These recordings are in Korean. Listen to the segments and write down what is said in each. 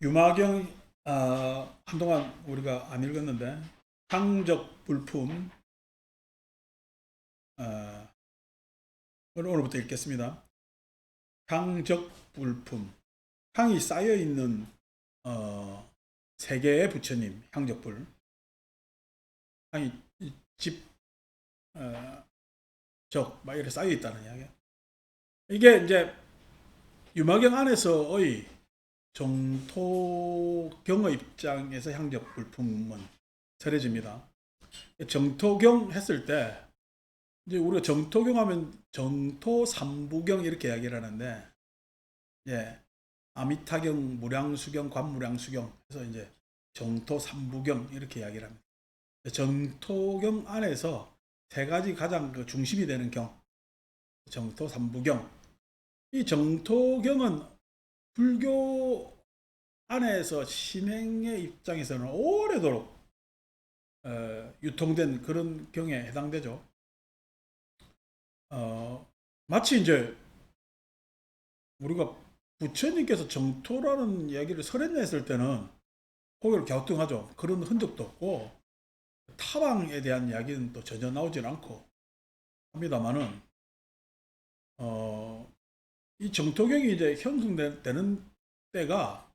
유마경 한동안 우리가 안 읽었는데 향적 불품 어, 오늘부터 읽겠습니다. 향적 불품 향이 쌓여 있는 세 개의 부처님 향적불 향이 집적막 이렇게 쌓여 있다는 이야기야. 이게 이제 유마경 안에서의 정토경의 입장에서 향적 불품은 설해집니다. 정토경 했을 때 이제 우리가 정토경 하면 정토 삼부경 이렇게 이야기를 하는데, 예, 아미타경, 무량수경, 관무량수경 해서 이제 정토 삼부경 이렇게 이야기를 합니다. 정토경 안에서 세 가지 가장 그 중심이 되는 경, 정토 삼부경. 이 정토경은 불교 안에서 신행의 입장에서는 오래도록 유통된 그런 경에 해당되죠. 마치 이제 우리가 부처님께서 정토라는 이야기를 설했냈을 때는 고개를 갸우뚱하죠. 그런 흔적도 없고 타방에 대한 이야기는 또 전혀 나오질 않고 합니다만은 이 정토경이 이제 형성되는 때가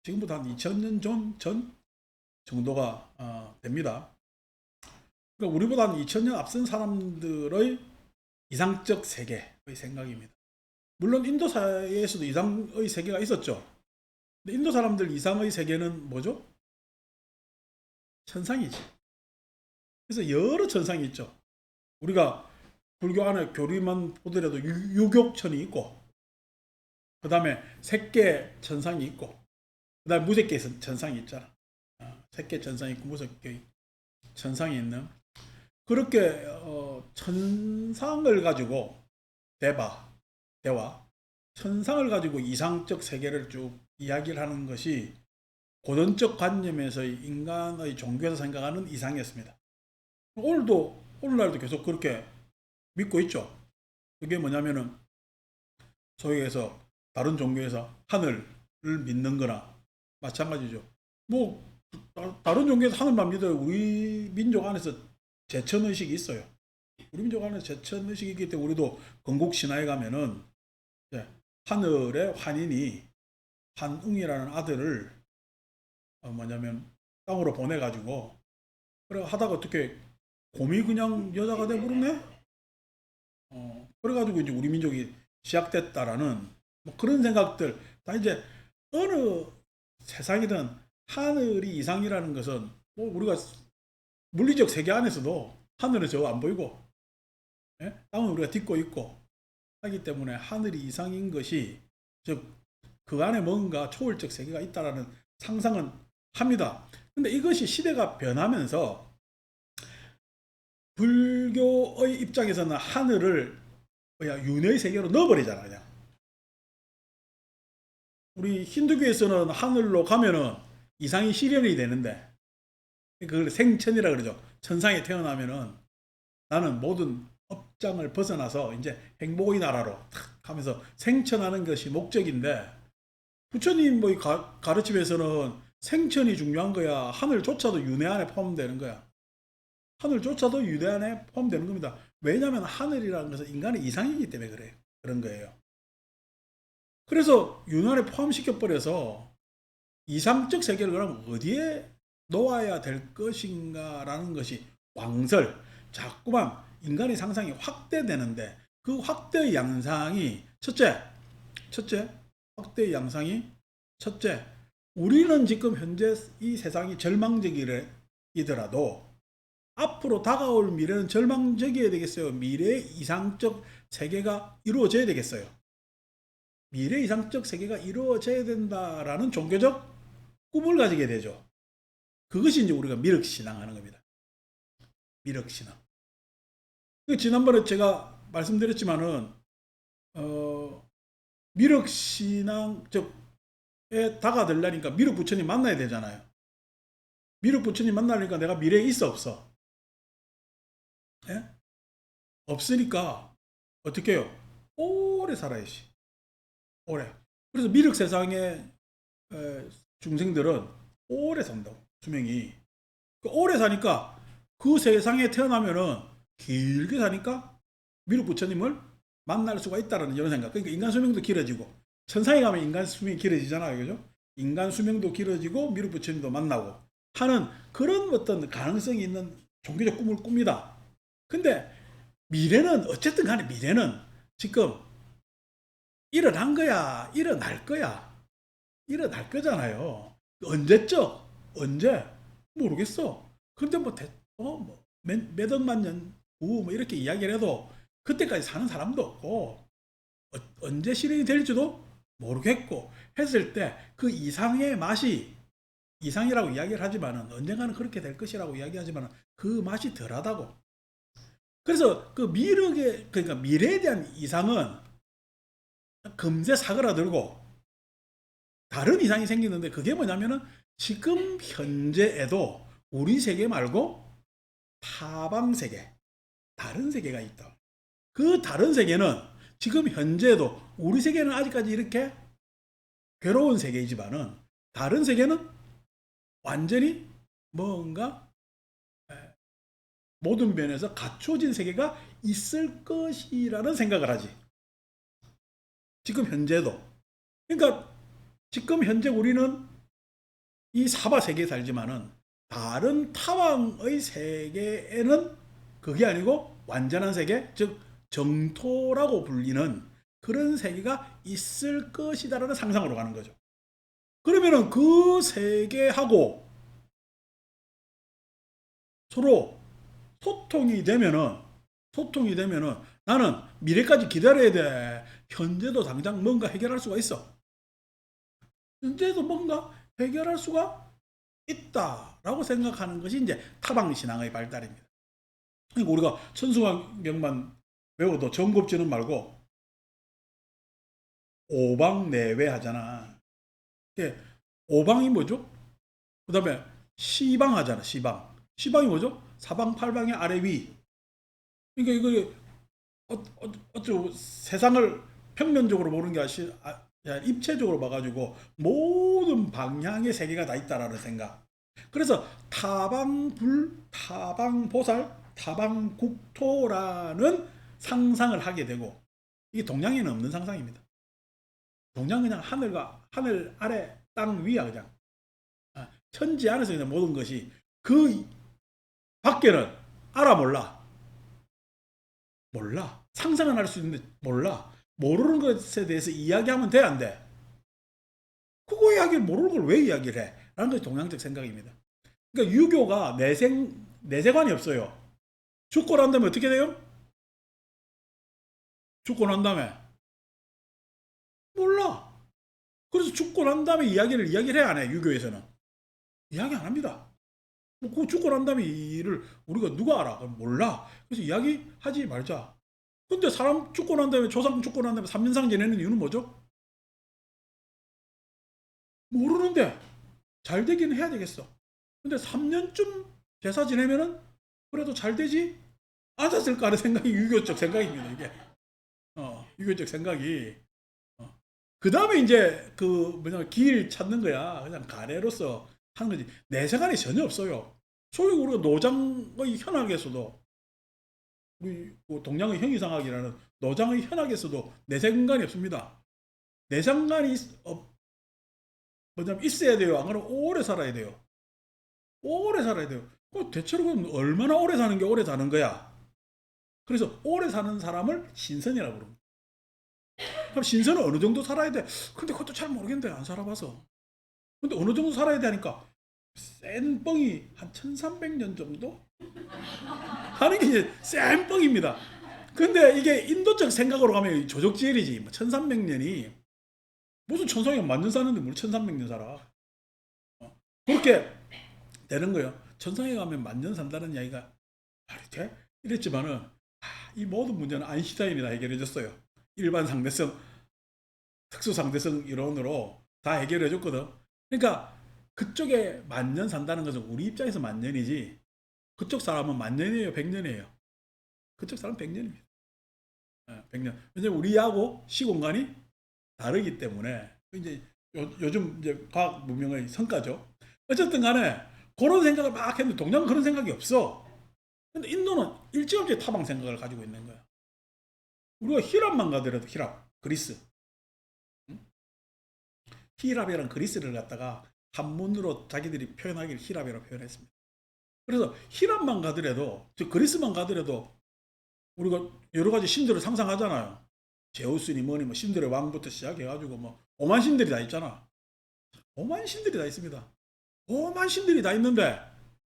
지금부터 한 2000년 전 정도가 됩니다. 그러니까 우리보다 한 2000년 앞선 사람들의 이상적 세계의 생각입니다. 물론 인도 사회에서도 이상의 세계가 있었죠. 근데 인도 사람들 이상의 세계는 뭐죠? 천상이지. 그래서 여러 천상이 있죠. 우리가 불교 안에 교리만 보더라도 유격천이 있고, 그 다음에 색계 천상이 있고, 그 다음에 무색계 천상이 있잖아. 색계 천상이 있고 무색계 천상이 있는, 그렇게 천상을 가지고 대화 천상을 가지고 이상적 세계를 쭉 이야기를 하는 것이 고전적 관념에서의 인간의 종교에서 생각하는 이상이었습니다. 오늘날도 계속 그렇게 믿고 있죠. 그게 뭐냐면은 소위 해서 다른 종교에서 하늘을 믿는 거나 마찬가지죠. 뭐 다른 종교에서 하늘만 믿어요. 우리 민족 안에서 제천의식이 있어요. 우리 민족 안에서 제천의식이 있기 때문에 우리도 건국 신화에 가면은 하늘의 환인이 한웅이라는 아들을 뭐냐면 땅으로 보내가지고 그래 하다가 어떻게 곰이 그냥 여자가 돼버렸네? 그래가지고 이제 우리 민족이 시작됐다라는 뭐 그런 생각들. 다 이제 어느 세상이든 하늘이 이상이라는 것은 뭐 우리가 물리적 세계 안에서도 하늘은 저 안 보이고, 예? 땅은 우리가 딛고 있고 하기 때문에 하늘이 이상인 것이, 즉 그 안에 뭔가 초월적 세계가 있다라는 상상은 합니다. 근데 이것이 시대가 변하면서 불교의 입장에서는 하늘을 뭐야 윤회의 세계로 넣어버리잖아. 그냥 우리 힌두교에서는 하늘로 가면은 이상이 실현이 되는데 그걸 생천이라 그러죠. 천상에 태어나면은 나는 모든 업장을 벗어나서 이제 행복의 나라로 탁 하면서 생천하는 것이 목적인데, 부처님 뭐 가르침에서는 생천이 중요한 거야. 하늘조차도 윤회 안에 포함되는 거야. 하늘조차도 윤회 안에 포함되는 겁니다. 왜냐하면 하늘이라는 것은 인간의 이상이기 때문에 그래요. 그런 거예요. 그래서 윤회 안에 포함시켜버려서 이상적 세계를 그럼 어디에 놓아야 될 것인가라는 것이 왕설, 자꾸만 인간의 상상이 확대되는데, 그 확대의 양상이 첫째, 확대의 양상이 첫째, 우리는 지금 현재 이 세상이 절망적이더라도 앞으로 다가올 미래는 절망적이어야 되겠어요? 미래의 이상적 세계가 이루어져야 되겠어요? 미래 이상적 세계가 이루어져야 된다라는 종교적 꿈을 가지게 되죠. 그것이 이제 우리가 미륵신앙 하는 겁니다. 미륵신앙. 지난번에 제가 말씀드렸지만은, 미륵신앙, 에 다가들려니까 미륵 부처님 만나야 되잖아요. 미륵 부처님 만나려니까 내가 미래에 있어, 없어? 예? 없으니까, 어떻게 해요? 오래 살아야지. 오래. 그래서 미륵 세상에 중생들은 오래 산다고. 수명이. 오래 사니까 그 세상에 태어나면은 길게 사니까 미륵 부처님을 만날 수가 있다는 이런 생각. 그러니까 인간 수명도 길어지고 천상에 가면 인간 수명이 길어지잖아요. 그죠? 인간 수명도 길어지고 미륵 부처님도 만나고 하는 그런 어떤 가능성이 있는 종교적 꿈을 꿉니다. 근데 미래는 어쨌든 간에 미래는 지금 일어난 거야, 일어날 거야, 일어날 거잖아요. 언제적? 언제? 모르겠어. 근데 뭐, 몇 억만 년 후, 뭐, 이렇게 이야기를 해도, 그때까지 사는 사람도 없고, 언제 실현이 될지도 모르겠고, 했을 때, 그 이상의 맛이, 이상이라고 이야기를 하지만은, 언젠가는 그렇게 될 것이라고 이야기하지만은, 그 맛이 덜하다고. 그래서 그 미륵의, 그러니까 미래에 대한 이상은 금세 사그라들고, 다른 이상이 생기는데, 그게 뭐냐면은, 지금 현재에도 우리 세계 말고 타방 세계, 다른 세계가 있다. 그 다른 세계는 지금 현재도 우리 세계는 아직까지 이렇게 괴로운 세계이지만은 다른 세계는 완전히 뭔가 모든 면에서 갖춰진 세계가 있을 것이라는 생각을 하지. 지금 현재도. 그러니까 지금 현재 우리는 이 사바 세계에 살지만은 다른 타왕의 세계에는 그게 아니고 완전한 세계, 즉 정토라고 불리는 그런 세계가 있을 것이다라는 상상으로 가는 거죠. 그러면은 그 세계하고 서로 소통이 되면은 나는 미래까지 기다려야 돼. 현재도 당장 뭔가 해결할 수가 있어. 현재도 뭔가 해결할 수가 있다라고 생각하는 것이 이제 타방 신앙의 발달입니다. 그러니까 우리가 천수강경만 외워도 정곱지는 말고 오방내외 하잖아. 오방이 뭐죠? 그 다음에 시방 하잖아. 시방. 시방이 뭐죠? 사방팔방의 아래 위. 그러니까 이거 어쩌고 세상을 평면적으로 보는 게 아니라 입체적으로 봐가지고 모든 방향의 세계가 다 있다라는 생각. 그래서 타방불, 타방보살, 타방국토라는 상상을 하게 되고 이게 동양에는 없는 상상입니다. 동양은 그냥 하늘 아래 땅 위야 그냥 천지 안에서 그냥 모든 것이 그 밖에는 알아 몰라 상상은 할 수 있는데 몰라 모르는 것에 대해서 이야기하면 돼 안 돼? 그거 이야기를 모르는 걸 왜 이야기를 해? 라는 것이 동양적 생각입니다. 그러니까 유교가 내세관이 없어요. 죽고 난 다음에 어떻게 돼요? 죽고 난 다음에 몰라. 그래서 죽고 난 다음에 이야기를 해야 안 해. 유교에서는 이야기 안 합니다. 그 죽고 난 다음에 이 일을 우리가 누가 알아? 몰라. 그래서 이야기하지 말자. 근데 사람 죽고 난 다음에 조상 죽고 난 다음에 3년상 지내는 이유는 뭐죠? 모르는데 잘 되기는 해야 되겠어. 근데 3년쯤 제사 지내면은 그래도 잘 되지 않았을까 하는 생각이 유교적 생각입니다. 이게 유교적 생각이 그 다음에 이제 그 뭐냐 길 찾는 거야. 그냥 가래로서 하는 거지. 내세관이 전혀 없어요. 소위 우리가 노장의 현학에서도 우리 동양의 형이상학이라는 노장의 현학에서도 내세관이 없습니다. 내장간이 뭐냐면 있어야 돼요. 안 그러면 오래 살아야 돼요. 오래 살아야 돼요. 대체로 그럼 얼마나 오래 사는 게 오래 사는 거야? 그래서 오래 사는 사람을 신선이라고 부릅니다. 그럼 신선은 어느 정도 살아야 돼? 근데 그것도 잘 모르겠는데 안 살아봐서. 근데 어느 정도 살아야 되니까 센 뻥이 한 1300년 정도? 하는 게 이제 센 뻥입니다. 근데 이게 인도적 생각으로 가면 조족지혈이지. 뭐 1300년이 무슨 천상에 만년 사는데 뭘 1300년 살아. 그렇게 되는 거예요. 천상에 가면 만년 산다는 이야기가 말이 돼? 이랬지만은 이 모든 문제는 아인슈타인이 다 해결해줬어요. 일반 상대성, 특수 상대성 이론으로 다 해결해줬거든. 그러니까 그쪽에 만년 산다는 것은 우리 입장에서 만년이지 그쪽 사람은 만년이에요, 백년이에요. 그쪽 사람은 백년입니다. 100년. 왜냐면 우리하고 시공간이 다르기 때문에 이제 요즘 이제 과학 문명의 성과죠. 어쨌든 간에 그런 생각을 막 했는데 동양은 그런 생각이 없어. 근데 인도는 일찌감치 타방 생각을 가지고 있는 거야. 우리가 히랍만 가더라도 히랍, 그리스. 응? 히랍이란 그리스를 갖다가 한문으로 자기들이 표현하기를 히랍이라고 표현했습니다. 그래서 히랍만 가더라도, 즉 그리스만 가더라도 우리가 여러 가지 신들을 상상하잖아요. 제우스니 뭐니 뭐 신들의 왕부터 시작해가지고 뭐 오만 신들이 다 있잖아. 오만 신들이 다 있습니다. 오만 신들이 다 있는데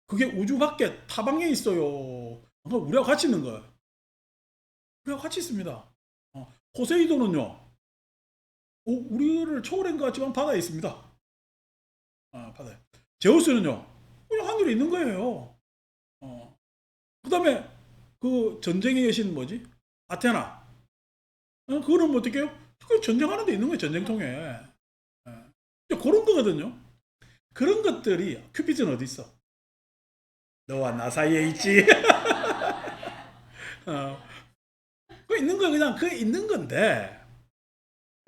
그게 우주 밖에 타방에 있어요. 그러니까 우리가 같이 있는 거예요. 우리가 같이 있습니다. 포세이돈은요, 우리를 초월한 것 같지만 바다에 있습니다. 바다에. 제우스는요, 그냥 하늘에 있는 거예요. 그 다음에 그 전쟁의 여신 뭐지? 아테나. 그거는 뭐 어떻게 해요? 그 전쟁하는 데 있는 거예요, 전쟁통에. 그런 거거든요. 그런 것들이, 큐피드는 어디 있어? 너와 나 사이에 있지. 어, 그 있는 거 그냥 그 있는 건데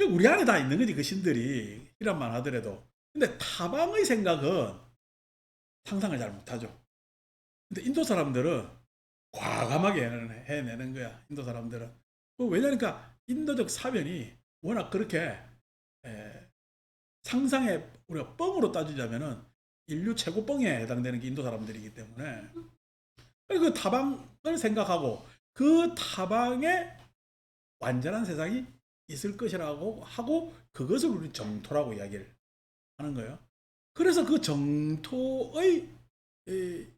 우리 안에 다 있는 거지 그 신들이 이란만 하더라도. 근데 타방의 생각은 상상을 잘 못하죠. 근데 인도 사람들은 과감하게 해내는 거야. 인도 사람들은. 왜냐니까 인도적 사변이 워낙 그렇게 에, 상상에 우리가 뻥으로 따지자면은 인류 최고 뻥에 해당되는 게 인도 사람들이기 때문에 그 타방을 생각하고 그 타방에 완전한 세상이 있을 것이라고 하고 그것을 우리 정토라고 이야기를 하는 거예요. 그래서 그 정토의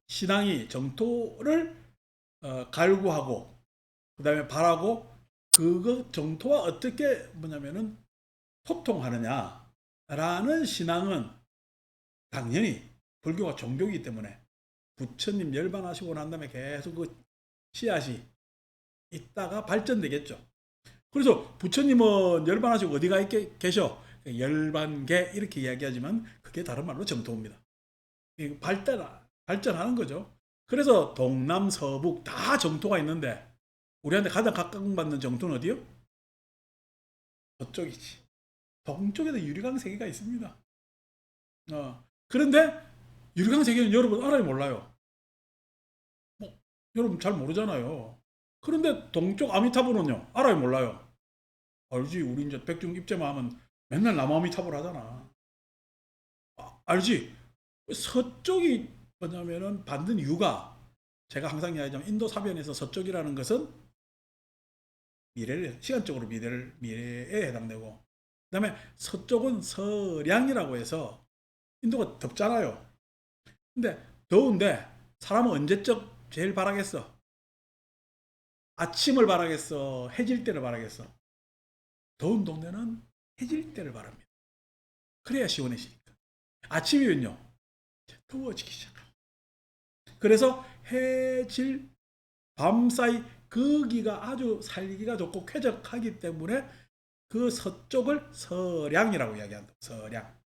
신앙이 정토를 갈구하고 그다음에 바라고 그거 정토와 어떻게 뭐냐면은 소통하느냐라는 신앙은 당연히 불교가 종교이기 때문에 부처님 열반하시고 난 다음에 계속 그 씨앗이 있다가 발전되겠죠. 그래서 부처님은 열반하시고 어디가 있게 계셔? 열반계 이렇게 이야기하지만 그게 다른 말로 정토입니다. 발전하는 거죠. 그래서 동남 서북 다 정토가 있는데 우리한테 가장 각광받는 정토는 어디요? 저쪽이지. 동쪽에도 유리강 세계가 있습니다. 그런데 유리강 세계는 여러분 알아요 몰라요? 여러분 잘 모르잖아요. 그런데 동쪽 아미타불은요 알아요 몰라요? 알지. 우리 이제 백중 입제만 하면 맨날 남아미타불 하잖아. 알지. 서쪽이 뭐냐면은 받는 이유가 제가 항상 이야기하자면 인도 사변에서 서쪽이라는 것은 미래를 시간적으로 미래에 해당되고 그다음에 서쪽은 서량이라고 해서 인도가 덥잖아요. 근데 더운데 사람은 언제적 제일 바라겠어? 아침을 바라겠어? 해질 때를 바라겠어? 더운 동네는 해질 때를 바랍니다. 그래야 시원해지니까. 아침이면요 더워지기 시작합니다. 그래서 해질 밤사이 거기가 아주 살기가 좋고 쾌적하기 때문에 그 서쪽을 서량이라고 이야기한다. 서량.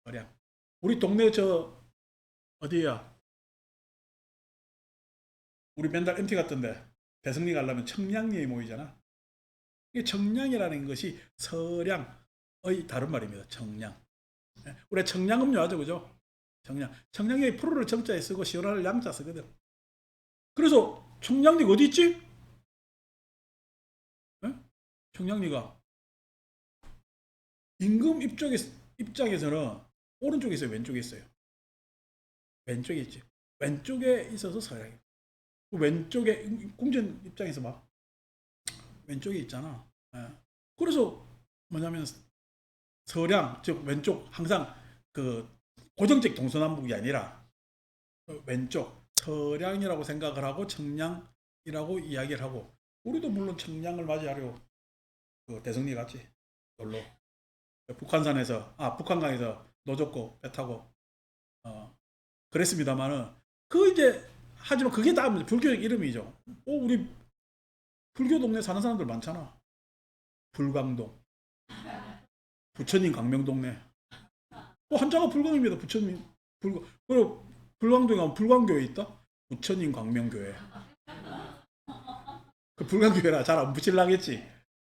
서량. 우리 동네 저 어디야? 우리 맨날 MT 갔던데 대성리 가려면 청량리에 모이잖아. 이 청량이라는 것이 서량의 다른 말입니다. 청량. 우리 청량음료 하죠, 그죠? 청량. 청량이 프로를 정자에 쓰고 시원할 양자 쓰거든. 그래서 청량리가 어디 있지? 에? 청량리가 임금 입장에서는 오른쪽에 있어요, 왼쪽에 있어요. 왼쪽에 있지. 왼쪽에 있어서 서양이. 왼쪽에 궁전 입장에서 막 왼쪽에 있잖아. 예. 그래서 뭐냐면 서량 즉 왼쪽 항상 그 고정적 동서남북이 아니라 왼쪽 서량이라고 생각을 하고 청량이라고 이야기를 하고 우리도 물론 청량을 맞이하려 그 대성리 갔지 놀러 북한산에서 북한강에서 노젓고 배 타고 그랬습니다만은 그 이제 하지만 그게 다 불교적 이름이죠. 우리 불교 동네 사는 사람들 많잖아. 불광동, 부처님 광명동네. 한자가 불광입니다. 부처님 그리고 불광동에 가면 불광교회 있다. 부처님 광명교회. 그 불광교회라 잘 안 붙일라겠지.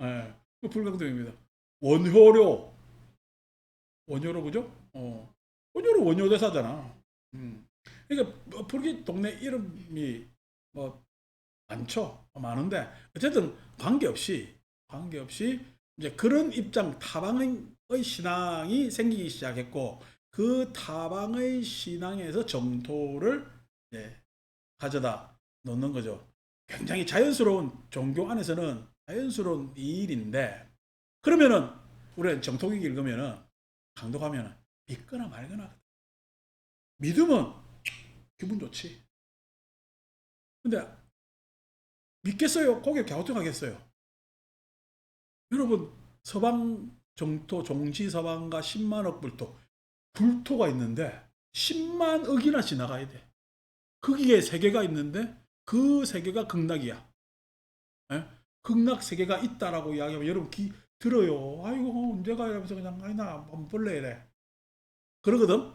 예, 그 불광동입니다. 원효료, 원효로 그죠? 원효로 원효대사잖아. 그러니까 뭐 불교 동네 이름이 뭐 많죠. 많은데 어쨌든 관계없이 이제 그런 입장 타방의 신앙이 생기기 시작했고 그 타방의 신앙에서 정토를 이제 가져다 놓는 거죠. 굉장히 자연스러운 종교 안에서는 자연스러운 일인데 그러면은 우리가 정통기 읽으면은 강도 가면은 믿거나 말거나 믿으면 기분 좋지. 근데 믿겠어요? 고개 갸우뚱하겠어요? 여러분 서방 정토 종지 서방가 10만억 불토가 있는데 10만억이나 지나가야 돼. 거기에 세계가 있는데 그 세계가 극락이야. 예? 극락 세계가 있다라고 이야기하면 여러분 들어요. 아이고 언제가 이러면서 그냥 아니나 한번 볼래 이래. 그러거든.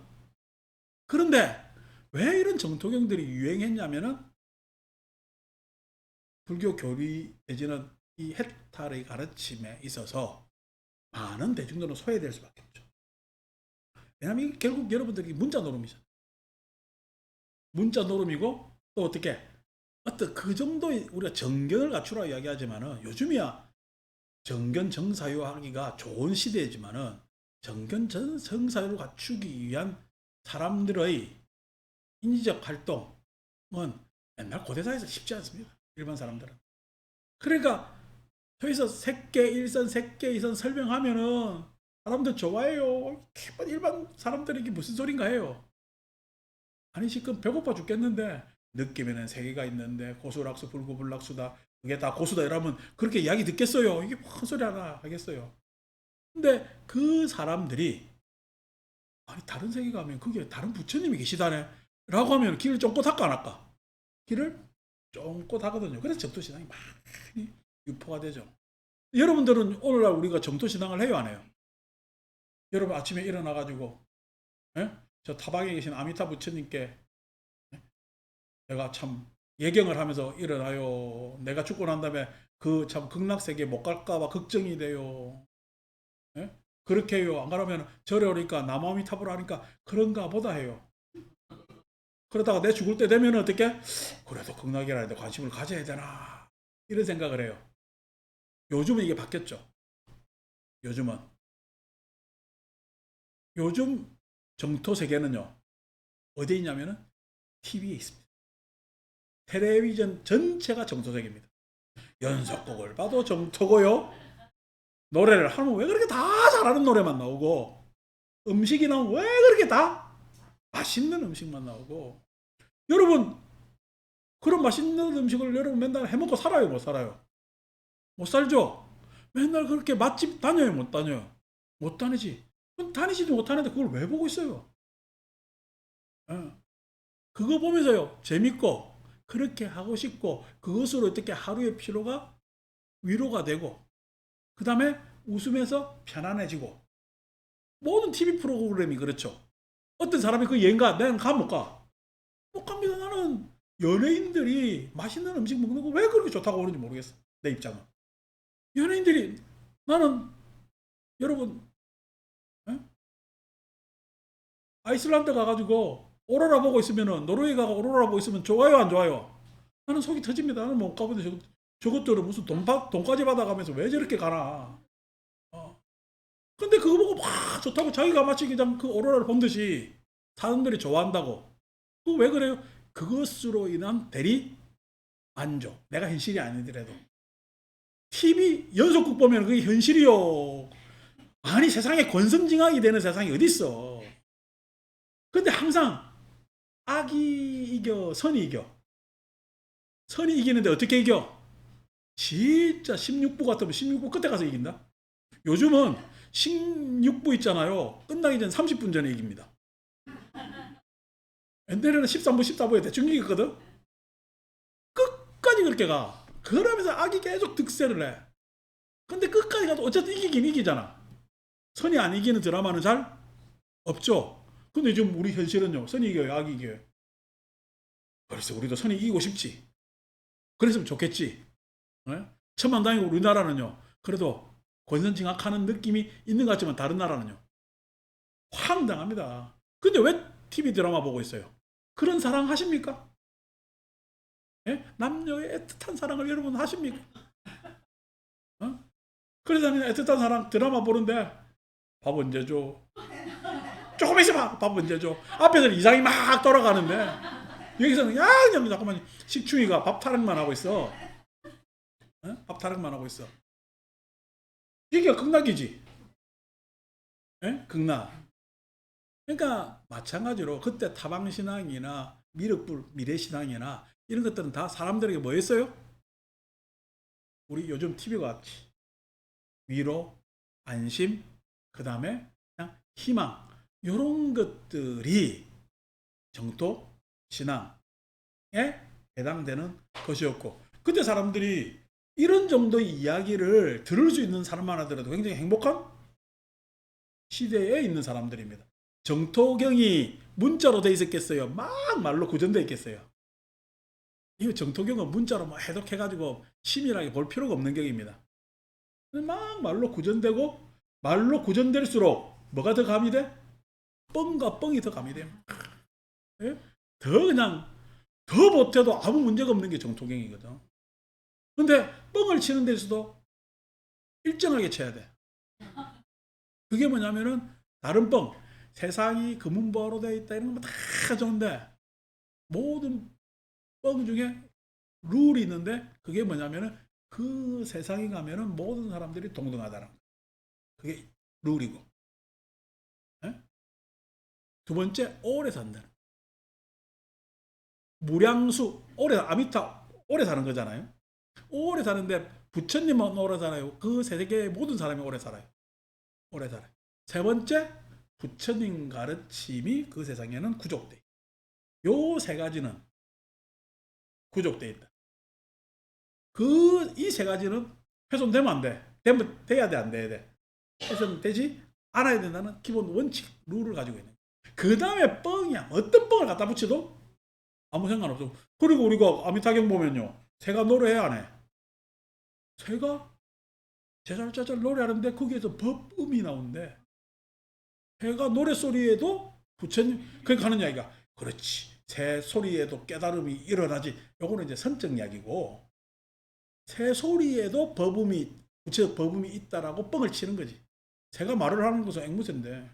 그런데 왜 이런 정토경들이 유행했냐면은 불교 교리 내지는 이 해탈의 가르침에 있어서 많은 대중들은 소외될 수밖에 없죠. 왜냐하면 결국 여러분들이 문자 노름이죠. 문자 노름이고 또 어떻게 어떤 그 정도의 우리가 정견을 갖추라 이야기하지만은 요즘이야 정견 정사유하기가 좋은 시대이지만은 정견 정사유를 갖추기 위한 사람들의 인지적 활동은 맨날 고대사에서 쉽지 않습니다. 일반 사람들은. 그러니까 여기서 색계 1선, 색계 2선 설명하면은 사람들 좋아해요. 일반 사람들이 이게 무슨 소린가 해요. 아니 지금 배고파 죽겠는데 느낌에는 세계가 있는데 고수락수 불구불락수다. 그게 다 고수다 이러면 그렇게 이야기 듣겠어요. 이게 뭐 헛소리 하나 하겠어요. 근데 그 사람들이 아니 다른 세계 가면 그게 다른 부처님이 계시다네 라고 하면 길을 쫑긋 할까 안 할까? 길을 쫑긋 하거든요. 그래서 정토신앙이 많이 유포가 되죠. 여러분들은 오늘날 우리가 정토신앙을 해요 안 해요? 여러분 아침에 일어나가지고 예? 저 타방에 계신 아미타 부처님께 내가 참 예경을 하면서 일어나요. 내가 죽고 난 다음에 그 참 극락세계 못 갈까봐 걱정이 돼요. 예? 그렇게 해요. 안 그러면 절에 오니까 남아미탑으로 하니까 그런가 보다 해요. 그러다가 내 죽을 때 되면 어떻게? 그래도 극락이라 도 관심을 가져야 되나? 이런 생각을 해요. 요즘은 이게 바뀌었죠. 요즘은. 요즘 정토 세계는요. 어디에 있냐면은 TV에 있습니다. 텔레비전 전체가 정토 세계입니다. 연속곡을 봐도 정토고요. 노래를 하면 왜 그렇게 다 잘하는 노래만 나오고 음식이 나오면 왜 그렇게 다 맛있는 음식만 나오고 여러분 그런 맛있는 음식을 여러분 맨날 해먹고 살아요 못 살아요? 못 살죠? 맨날 그렇게 맛집 다녀요 못 다녀요? 못 다니지. 다니지도 못하는데 그걸 왜 보고 있어요? 예. 그거 보면서요 재밌고 그렇게 하고 싶고 그것으로 어떻게 하루의 피로가 위로가 되고 그 다음에 웃으면서 편안해지고 모든 TV 프로그램이 그렇죠. 어떤 사람이 그 여행 가, 나는 가, 못 가? 못 갑니다. 나는 연예인들이 맛있는 음식 먹는 거 왜 그렇게 좋다고 그러는지 모르겠어. 내 입장은. 연예인들이, 나는, 여러분, 에? 아이슬란드 가가지고 오로라 보고 있으면은, 노르웨이 가고 오로라 보고 있으면 좋아요, 안 좋아요? 나는 속이 터집니다. 나는 못 가보는데 저것들은 무슨 돈까지 받아가면서 왜 저렇게 가나. 어. 근데 그거 보고 막 좋다고 자기가 마치 그냥 그 오로라를 본 듯이 사람들이 좋아한다고. 그거 왜 그래요? 그것으로 인한 대리 만족. 내가 현실이 아니더라도. TV 연속극 보면 그게 현실이요. 아니 세상에 권선징악이 되는 세상이 어딨어. 근데 항상 악이 이겨 선이 이겨. 선이 이기는데 어떻게 이겨? 진짜 16부 같으면 16부 끝에 가서 이긴다. 요즘은 16부 있잖아요. 끝나기 전 30분 전에 이깁니다. 옛날에는 13부 14부에 대충 이겼거든. 끝까지 그렇게 가. 그러면서 악이 계속 득세를 해. 근데 끝까지 가도 어쨌든 이기긴 이기잖아. 선이 안 이기는 드라마는 잘 없죠. 근데 지금 우리 현실은요. 선이 이겨요, 악이 이겨요. 그래서 우리도 선이 이기고 싶지. 그랬으면 좋겠지. 네? 천만다행히 우리나라는요. 그래도 권선징악하는 느낌이 있는 것 같지만 다른 나라는요. 황당합니다. 근데 왜 TV 드라마 보고 있어요? 그런 사랑 하십니까? 예? 남녀의 애틋한 사랑을 여러분 하십니까? 어? 그래서 그냥 애틋한 사랑 드라마 보는데 밥 언제 줘? 조금 있어봐. 밥 언제 줘? 앞에서는 이상이 막 돌아가는데 여기서는 야 그냥 잠깐만 식충이가 밥 타령만 하고 있어. 어? 밥 타령만 하고 있어. 이게 극락이지. 예? 극락. 그러니까 마찬가지로 그때 타방신앙이나 미륵불 미래신앙이나 이런 것들은 다 사람들에게 뭐 했어요? 우리 요즘 TV가 같이 위로, 안심, 그 다음에 그냥 희망 이런 것들이 정토 신앙에 해당되는 것이었고 그때 사람들이 이런 정도의 이야기를 들을 수 있는 사람만 하더라도 굉장히 행복한 시대에 있는 사람들입니다. 정토경이 문자로 돼 있었겠어요? 막 말로 구전돼 있겠어요? 이 정토경은 문자로 뭐 해독해가지고 치밀하게 볼 필요가 없는 경입니다. 막 말로 구전되고 말로 구전될수록 뭐가 더 가미돼? 뻥과 뻥이 더 가미돼요. 예? 더 그냥 더 못해도 아무 문제가 없는 게 정토경이거든. 근데 뻥을 치는 데서도 일정하게 쳐야 돼. 그게 뭐냐면은 다른 뻥 세상이 금은보화로 되어 있다 이런 거 다 좋은데 모든 뻥 중에 룰이 있는데 그게 뭐냐면은 그 세상에 가면은 모든 사람들이 동등하다는 거. 그게 룰이고. 예? 두 번째 오래 산다는 거. 무량수 오래 아미타 오래 사는 거잖아요. 오래 사는데 부처님은 오래 살아요. 그 세계의 모든 사람이 오래 살아요. 오래 살아요. 세 번째 부처님 가르침이 그 세상에는 구족돼. 요 세 가지는 구족돼 있다. 그 이 세 가지는 훼손되면 안 돼. 되면 돼야 돼, 안 돼야 돼. 훼손되지 않아야 된다는 기본 원칙 룰을 가지고 있는. 그 다음에 뻥이야. 어떤 뻥을 갖다 붙여도 아무 상관없어. 그리고 우리가 아미타경 보면요, 새가 노래해 안 해? 새가 제잘제잘 노래하는데 거기에서 법음이 나오는데 새가 노래소리에도 부처님 그러니까 하는 이야기가 그렇지. 새 소리에도 깨달음이 일어나지. 요거는 이제 선적 이야기고 새 소리에도 법음이 부처 법음이 있다라고 뻥을 치는 거지. 새가 말을 하는 것은 앵무새인데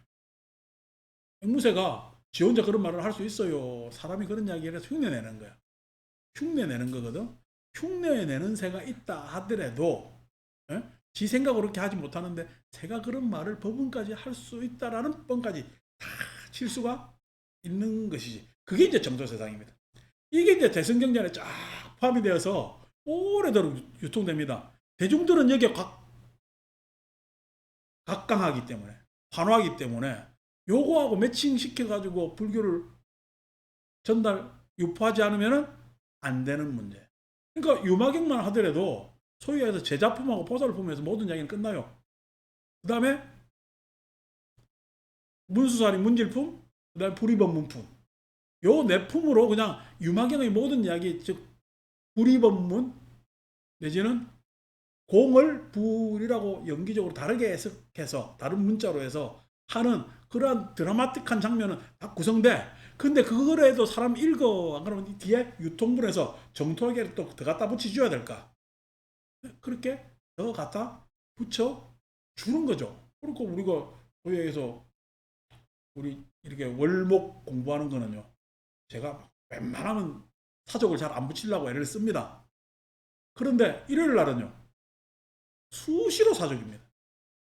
앵무새가 지 혼자 그런 말을 할 수 있어요. 사람이 그런 이야기를 해서 흉내내는 거야. 흉내내는 거거든. 흉내내는 새가 있다 하더라도 에? 지 생각으로 그렇게 하지 못하는데 새가 그런 말을 법음까지 할 수 있다라는 뻥까지 다 칠 수가 있는 것이지. 그게 이제 정도 세상입니다. 이게 이제 대승경전에 쫙 포함이 되어서 오래도록 유통됩니다. 대중들은 여기에 각광하기 때문에 환호하기 때문에 요거하고 매칭시켜가지고 불교를 전달 유포하지 않으면 안 되는 문제. 그러니까 유마경만 하더라도 소위 해서 제자품하고 보살품에서 모든 이야기는 끝나요. 그 다음에 문수사리 문질품, 그 다음에 불이법문품. 요 네 품으로 그냥 유마경의 모든 이야기, 즉 불이법문 내지는 공을 불이라고 연기적으로 다르게 해석해서 다른 문자로 해서 하는 그러한 드라마틱한 장면은 다 구성돼. 근데 그거를 해도 사람 읽어 안 그러면 뒤에 유통분해서 정토하게 또 더 갖다 붙여줘야 될까? 그렇게 더 갖다 붙여 주는 거죠. 그리고 우리가 교회에서 우리 이렇게 월목 공부하는 거는요. 제가 웬만하면 사족을 잘 안 붙이려고 애를 씁니다. 그런데 일요일 날은요. 수시로 사족입니다.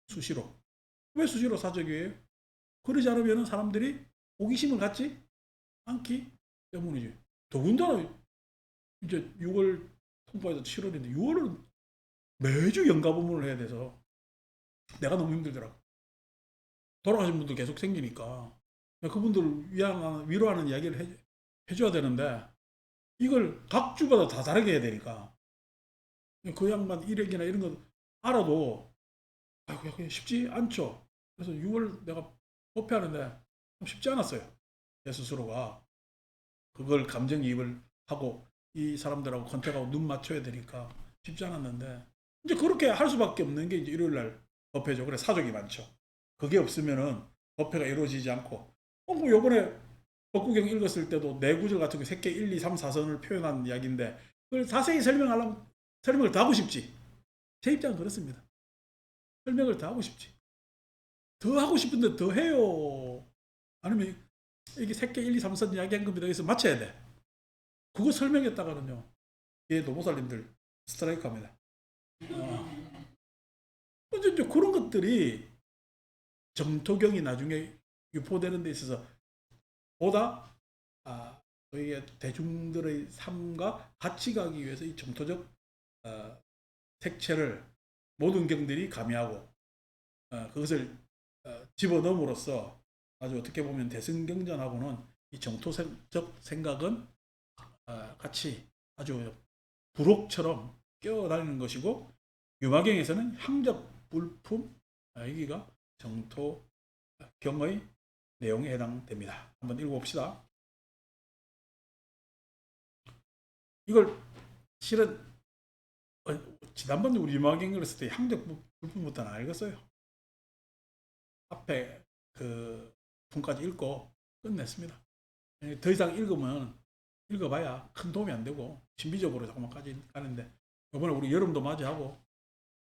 수시로. 왜 수시로 사족이에요? 그러지 않으면 사람들이 호기심을 갖지 않기 때문이지. 더군다나 이제 6월 통과해서 7월인데 6월은 매주 연가부문을 해야 돼서 내가 너무 힘들더라고. 돌아가신 분들 계속 생기니까 그분들 위로하는 이야기를 해줘야 되는데 이걸 각 주마다 다 다르게 해야 되니까 그 양반 일액이나 이런 거 알아도 아이고 쉽지 않죠. 그래서 6월 내가 법회하는데 쉽지 않았어요. 제 스스로가 그걸 감정이입을 하고 이 사람들하고 컨택하고 눈 맞춰야 되니까 쉽지 않았는데 이제 그렇게 할 수밖에 없는 게 이제 일요일 날 법회죠. 그래 사족이 많죠. 그게 없으면은 법회가 이루어지지 않고 뭐 요번에 법구경 읽었을 때도 내구절 같은 거 새끼 1, 2, 3, 4선을 표현한 이야기인데 그걸 자세히 설명하려면 설명을 더 하고 싶지. 제 입장은 그렇습니다. 설명을 더 하고 싶지. 더 하고 싶은데 더 해요. 아니면 이게 새끼 1, 2, 3선 이야기한 겁니다. 여기서 맞춰야 돼. 그거 설명했다가는요. 예, 노보살님들 스트라이크 합니다. 이제 그런 것들이 정토경이 나중에 유포되는 데 있어서 보다 저희의 대중들의 삶과 같이 가기 위해서 이 정토적 색채를 모든 경들이 가미하고 그것을 집어넣음으로써 아주 어떻게 보면 대승경전하고는 이 정토적 생각은 같이 아주 부록처럼 끼어다니는 것이고 유마경에서는 향적 불품 여기가 정토경의 내용에 해당됩니다. 한번 읽어봅시다. 이걸 실은 지난번에 우리 유마경 읽었을 때 향적 불품부터는 안 읽었어요. 앞에 그 분까지 읽고 끝냈습니다. 더 이상 읽어봐야 큰 도움이 안 되고 신비적으로 조금만까지 가는데 이번에 우리 여름도 맞이하고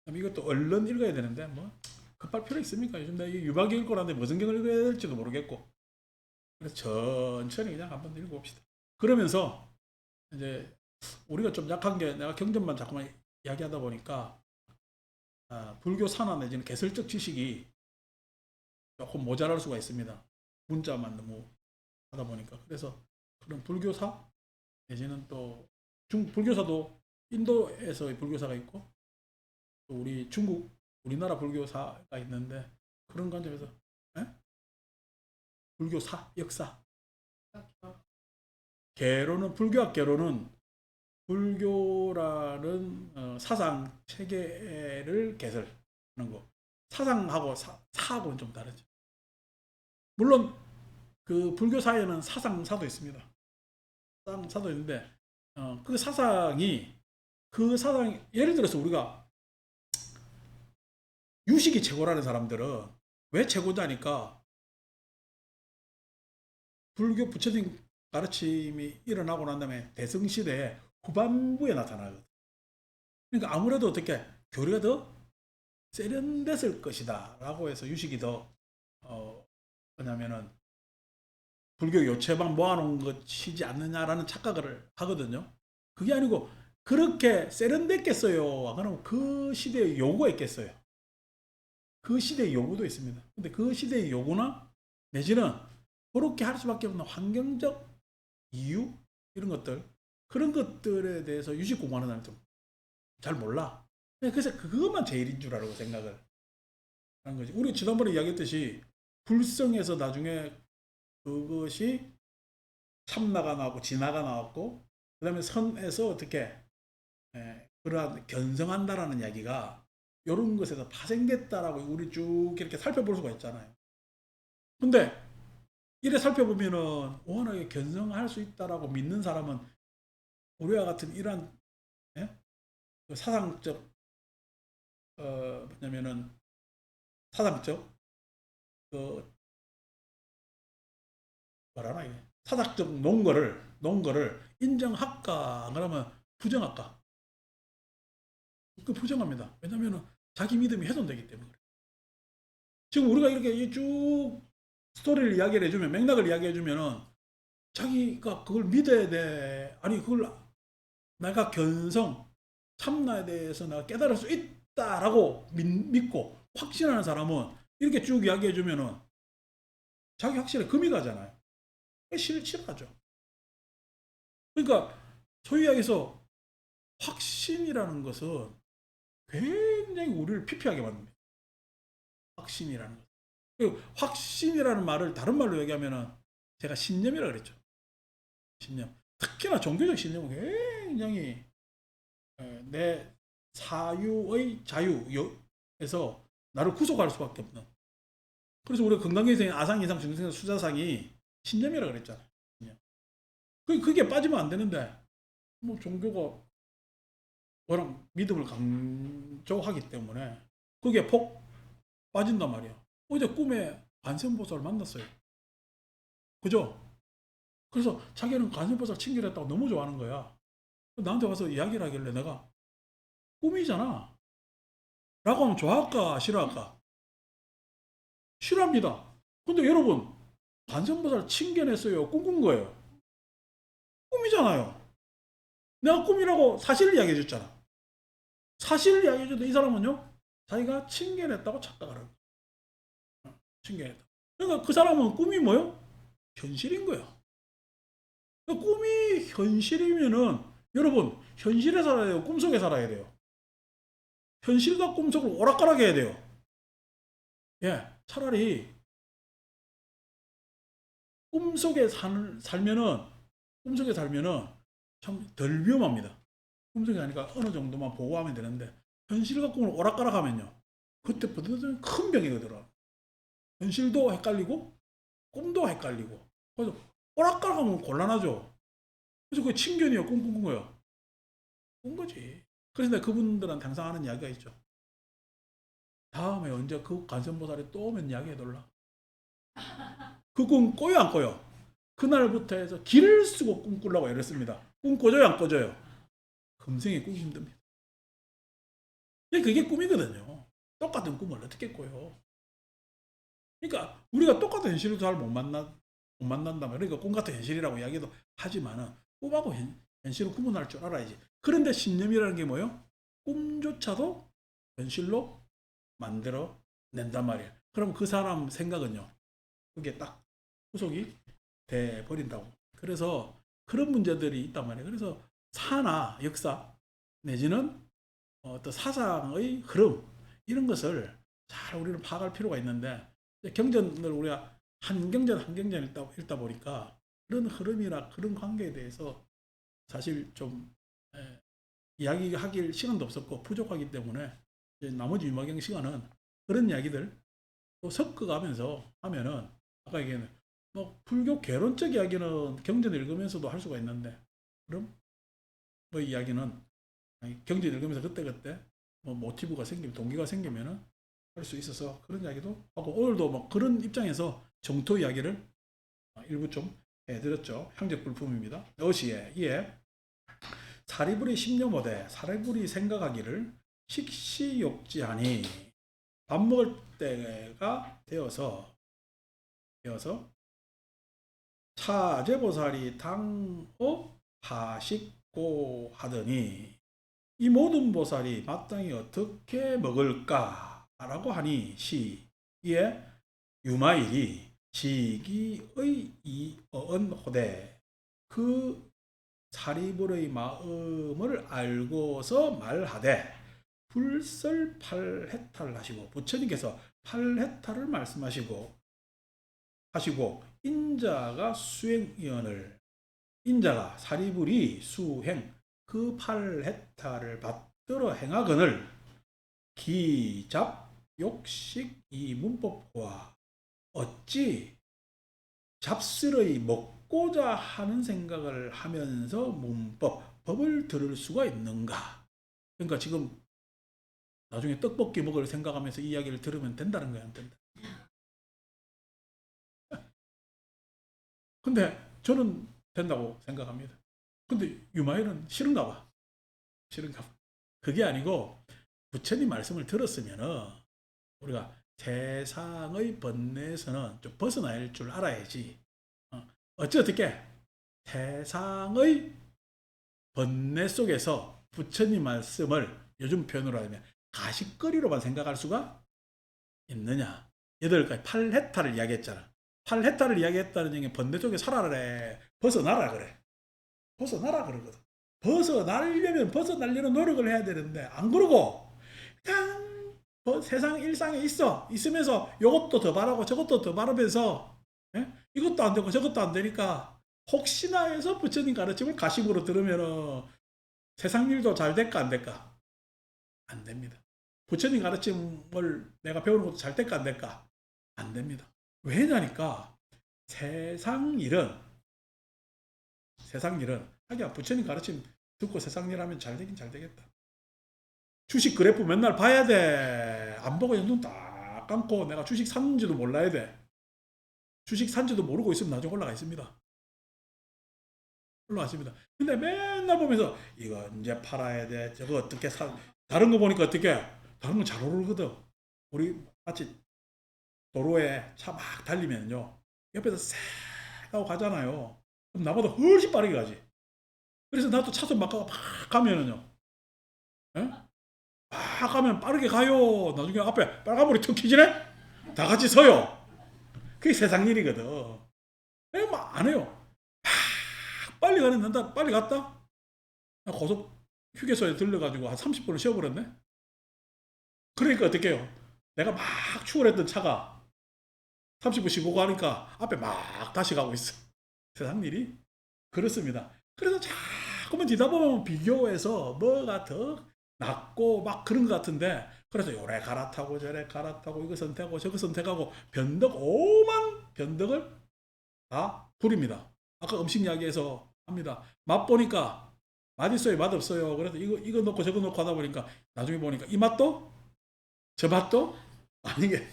이것도 얼른 읽어야 되는데 뭐 급할 필요 있습니까? 요즘 내가 유마경 읽고 나는데 무슨 경을 읽어야 될지도 모르겠고 그래서 천천히 그냥 한번 읽어봅시다. 그러면서 이제 우리가 좀 약한 게 내가 경전만 자꾸만 이야기하다 보니까 불교 산화 내지는 개설적 지식이 조금 모자랄 수가 있습니다. 문자만 너무 하다 보니까. 그래서 그런 불교사 내지는 또 불교사도 인도에서의 불교사가 있고 또 우리나라 불교사가 있는데 그런 관점에서 불교사 역사 불교학 개로는 불교라는 사상 체계를 개설하는 거 사상하고 사하고는 좀 다르죠. 물론 그 불교사에는 사상사도 있습니다. 사상사도 있는데 그 사상이 예를 들어서 우리가 유식이 최고라는 사람들은 왜 최고자니까 불교 부처님 가르침이 일어나고 난 다음에 대성시대 후반부에 나타나거든. 그러니까 아무래도 어떻게 교리가 더 세련됐을 것이다 라고 해서 유식이 더 뭐냐면은 불교 요체만 모아놓은 것이지 않느냐라는 착각을 하거든요. 그게 아니고 그렇게 세련됐겠어요. 그럼 그 시대의 요구가 있겠어요. 그 시대의 요구도 있습니다. 근데 그 시대의 요구나 내지는 그렇게 할 수밖에 없는 환경적 이유 이런 것들 그런 것들에 대해서 유식 공부하는 사람이 좀 잘 몰라. 그래서 그것만 제일인 줄 알고 생각을 하는 거지. 우리 지난번에 이야기했듯이 불성에서 나중에 그것이 참나가 나왔고 진화가 나왔고 그 다음에 선에서 어떻게 그러한 견성한다라는 이야기가 이런 것에서 파생됐다라고 우리 쭉 이렇게 살펴볼 수가 있잖아요. 근데 이래 살펴보면은 워낙에 견성할 수 있다라고 믿는 사람은 우리와 같은 이러한 그 사상적 뭐냐면은 사상적 그 뭐라나 이게 사상적 논거를 인정할까 그러면 부정할까? 그 부정합니다. 왜냐면은 자기 믿음이 훼손되기 때문에 그래. 지금 우리가 이렇게 쭉 스토리를 이야기를 해주면 맥락을 이야기해주면은 자기가 그걸 믿어야 돼. 아니 그걸 내가 참나에 대해서 내가 깨달을 수 있다라고 믿고 확신하는 사람은 이렇게 쭉 이야기해주면은 자기 확신에 금이 가잖아요. 싫어하죠. 그러니까 소위 이야기해서 확신이라는 것은 굉장히 우리를 피폐하게 만듭니다. 확신이라는 것. 확신이라는 말을 다른 말로 얘기하면은 제가 신념이라고 그랬죠. 신념. 특히나 종교적 신념은 굉장히 내 사유의 자유에서 나를 구속할 수밖에 없는. 그래서 우리가 건강계생, 아상이상, 중생상, 수자상이 신념이라고 그랬잖아요. 신념. 그게 빠지면 안 되는데 뭐 종교가 워낙 믿음을 강조하기 때문에 그게 폭 빠진단 말이야. 어제 꿈에 관세음보살을 만났어요. 그죠? 그래서 자기는 관세음보살 친결했다고 너무 좋아하는 거야. 나한테 와서 이야기를 하길래 내가 꿈이잖아 라고 하면 좋아할까 싫어할까? 싫어합니다. 근데 여러분 관세음보살 칭견했어요? 꿈꾼 거예요? 꿈이잖아요. 내가 꿈이라고 사실을 이야기해 줬잖아. 사실을 이야기해 줬는데 이 사람은요 자기가 칭견했다고 착각을 하는 거야. 칭견했다. 그러니까 그 사람은 꿈이 뭐요? 현실인 거야. 그러니까 꿈이 현실이면은 여러분 현실에 살아야 돼요? 꿈속에 살아야 돼요? 현실과 꿈속을 오락가락 해야 돼요. 예, 차라리 살면은 꿈속에 살면은 참 덜 위험합니다. 꿈속이 아니까 어느 정도만 보고하면 되는데 현실과 꿈을 오락가락 하면요 그때부터 큰 병이거든요. 현실도 헷갈리고 꿈도 헷갈리고 그래서 오락가락 하면 곤란하죠. 그래서 그게 친견이에요? 꿈꾼 거예요? 꾼 거지. 그래서 내가 그분들한테 항상 하는 이야기가 있죠. 다음에 언제 그 관세음보살이 또 오면 이야기해달라. 그 꿈 꿔요 안 꿔요? 그날부터 해서 길을 쓰고 꿈꾸려고 애를 씁니다. 꿈 꿔줘요 안 꿔줘요? 금생에 꾸기 힘듭니다. 그게 꿈이거든요. 똑같은 꿈을 어떻게 꿔요? 그러니까 우리가 똑같은 현실을 잘 못 만난다. 그러니까 꿈 같은 현실이라고 이야기도 하지만은 꿈하고 현실을 구분할 줄 알아야지. 그런데 신념이라는 게 뭐예요? 꿈조차도 현실로 만들어 낸단 말이에요. 그럼 그 사람 생각은요. 그게 딱 후속이 돼 버린다고. 그래서 그런 문제들이 있단 말이에요. 그래서 사나 역사 내지는 어떤 사상의 흐름 이런 것을 잘 우리는 파악할 필요가 있는데 경전을 우리가 한경전 읽다 보니까 그런 흐름이나 그런 관계에 대해서 사실 좀 이야기하길 시간도 없었고 부족하기 때문에 나머지 유마경 시간은 그런 이야기들 또 섞어가면서 하면은 아까 얘기한 뭐 불교 개론적 이야기는 경전 읽으면서도 할 수가 있는데 그럼 뭐 이야기는 경전 읽으면서 그때그때 뭐 모티브가 생기면 동기가 생기면은 할 수 있어서 그런 이야기도 하고 오늘도 뭐 그런 입장에서 정토 이야기를 일부 좀 해드렸죠. 형제불품입니다. 어시에 이에 사리불이 심려모되 사리불이 생각하기를 식시욕지하니 밥 먹을 때가 되어서 차제보살이 당어 하식고 하더니 이 모든 보살이 마땅히 어떻게 먹을까? 라고 하니 이에 유마일이 지기의 이언호되 그 사리불의 마음을 알고서 말하되 불설 8해탈을 하시고 부처님께서 8해탈을 말씀하시고 인자가 수행위원을 인자가 사리불이 수행 그 8해탈을 받들어 행하거늘 기잡 욕식 이 문법과 어찌 잡스러이 먹고자 하는 생각을 하면서 법을 들을 수가 있는가? 그러니까 지금 나중에 떡볶이 먹을 생각하면서 이 이야기를 들으면 된다는 거야, 안 된다? 근데 저는 된다고 생각합니다. 근데 유마일은 싫은가 봐. 싫은가 봐. 그게 아니고 부처님 말씀을 들었으면은 우리가 세상의 번뇌에서는 좀 벗어날 줄 알아야지. 어떻게 세상의 번뇌 속에서 부처님 말씀을 요즘 표현으로 하면 가십거리로만 생각할 수가 있느냐. 8가지 8해탈을 이야기했잖아. 8해탈을 이야기했다는 얘기는 번뇌 속에 살아라. 벗어나라 그래. 벗어나라 그러거든. 벗어나려는 노력을 해야 되는데 안 그러고 그냥 세상 일상에 있으면서 이것도 더 바라고 저것도 더 바라면서 이것도 안 되고 저것도 안 되니까 혹시나 해서 부처님 가르침을 가심으로 들으면 세상 일도 잘 될까 안 될까? 안 됩니다. 부처님 가르침을 내가 배우는 것도 잘 될까 안 될까? 안 됩니다. 왜냐니까 세상 일은 하기야 부처님 가르침 듣고 세상 일 하면 잘 되긴 잘 되겠다. 주식 그래프 맨날 봐야 돼. 안 보고 눈 딱 감고 내가 주식 샀는지도 몰라야 돼. 주식 산지도 모르고 있으면 나중에 올라가 있습니다. 올라갔습니다. 근데 맨날 보면서 이거 이제 팔아야 돼. 저거 어떻게 사? 다른 거 보니까 어떻게? 다른 건 잘 오르거든. 우리 마치 도로에 차 막 달리면요. 옆에서 싹 하고 가잖아요. 그럼 나보다 훨씬 빠르게 가지. 그래서 나도 차선 막 가면은요. 예? 막 가면 빠르게 가요. 나중에 앞에 빨간불이 툭 켜지네? 다 같이 서요. 그게 세상 일이거든. 내가 막안 해요. 빨리 가는 난다 빨리 갔다. 고속 휴게소에 들려가지고 한 30분을 쉬어버렸네. 그러니까 어떻게 해요? 내가 막 추월했던 차가 30분 쉬고 가니까 앞에 막 다시 가고 있어. 세상 일이 그렇습니다. 그래서 자꾸만 뒤다 보면 비교해서 뭐가 더 낫고 막 그런 것 같은데 그래서 요래 갈아타고 저래 갈아타고 이거 선택하고 저거 선택하고 변덕 오만 변덕을 다 부립니다. 아까 음식 이야기에서 합니다. 맛보니까 맛있어요, 맛없어요. 그래서 이거 넣고 저거 넣고 하다 보니까 나중에 보니까 이 맛도 저 맛도 아니게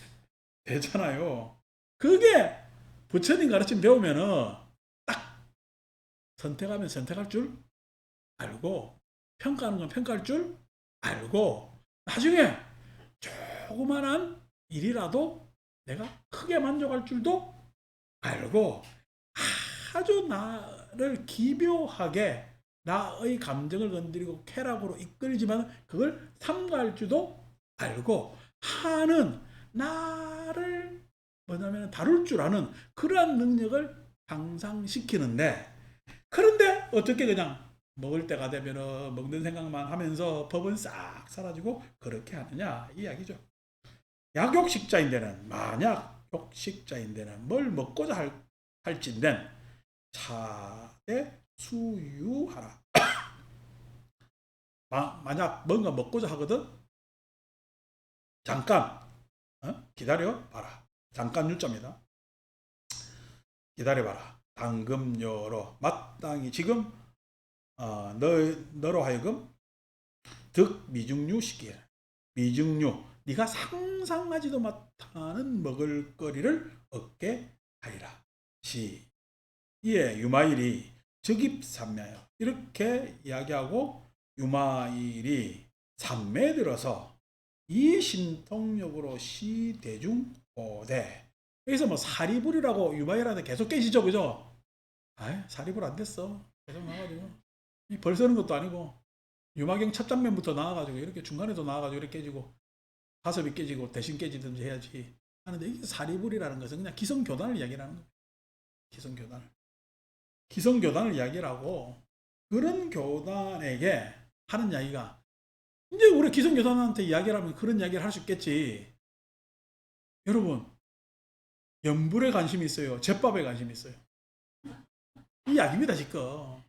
되잖아요. 그게 부처님 가르침 배우면은 딱 선택하면 선택할 줄 알고 평가하는 건 평가할 줄 알고 나중에 조그만한 일이라도 내가 크게 만족할 줄도 알고 아주 나를 기묘하게 나의 감정을 건드리고 쾌락으로 이끌지만 그걸 삼가할 줄도 알고 하는 나를 뭐냐면 다룰 줄 아는 그러한 능력을 향상시키는데 그런데 어떻게 그냥 먹을 때가 되면은 먹는 생각만 하면서 법은 싹 사라지고 그렇게 하느냐 이 이야기죠. 약욕식자인데는 만약 욕식자인데는 뭘 먹고자 할진된 차에 수유하라. 만약 뭔가 먹고자 하거든 잠깐 기다려 봐라. 잠깐 유자입니다. 기다려 봐라. 당금료로 마땅히 지금 너로 하여금 득미중류 시키라. 미중류 네가 상상하지도 못하는 먹을거리를 얻게 하리라. 시 이에 유마일이 즉입삼매요. 이렇게 이야기하고 유마일이 삼매 들어서 이 신통력으로 시대중오대 여기서 뭐 사리불이라고 유마일한테 계속 깨지죠, 그죠? 아, 사리불 안 됐어. 계속 나와가지고 벌 서는 것도 아니고 유마경 첫 장면부터 나와가지고 이렇게 중간에도 나와가지고 이렇게 깨지고 가섭이 깨지고 대신 깨지든지 해야지 하는데 이게 사리불이라는 것은 그냥 기성교단을 이야기하는 거예요. 기성교단을. 기성교단을 이야기하고 그런 교단에게 하는 이야기가 이제 우리 기성교단한테 이야기를 하면 그런 이야기를 할 수 있겠지. 여러분 연불에 관심이 있어요. 제밥에 관심이 있어요. 이 이야기입니다 지금.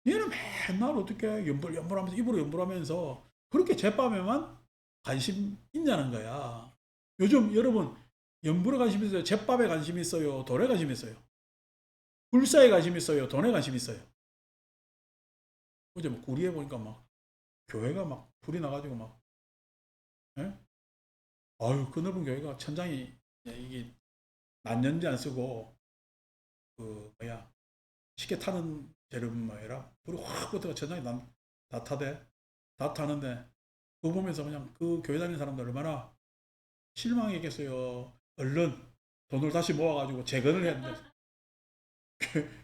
얘는 맨날 어떻게 연불하면서 입으로 연불하면서 그렇게 제밥에만 관심 있냐는 거야. 요즘 여러분 연불에 관심 있어요. 제밥에 관심 있어요. 돈에 관심 있어요. 불사에 관심 있어요. 돈에 관심 있어요. 어제 뭐 구리에 보니까 막 교회가 막 불이 나가지고 막 예? 아유 그 넓은 교회가 천장이 이게 난연지 안 쓰고 그 뭐야 쉽게 타는 재료는 뭐라 불이 확 붙어가 천장이 다 타대 다 타는데 그거 보면서 그냥 그 교회 다니는 사람들 얼마나 실망했겠어요. 얼른 돈을 다시 모아가지고 재건을 해야 된다.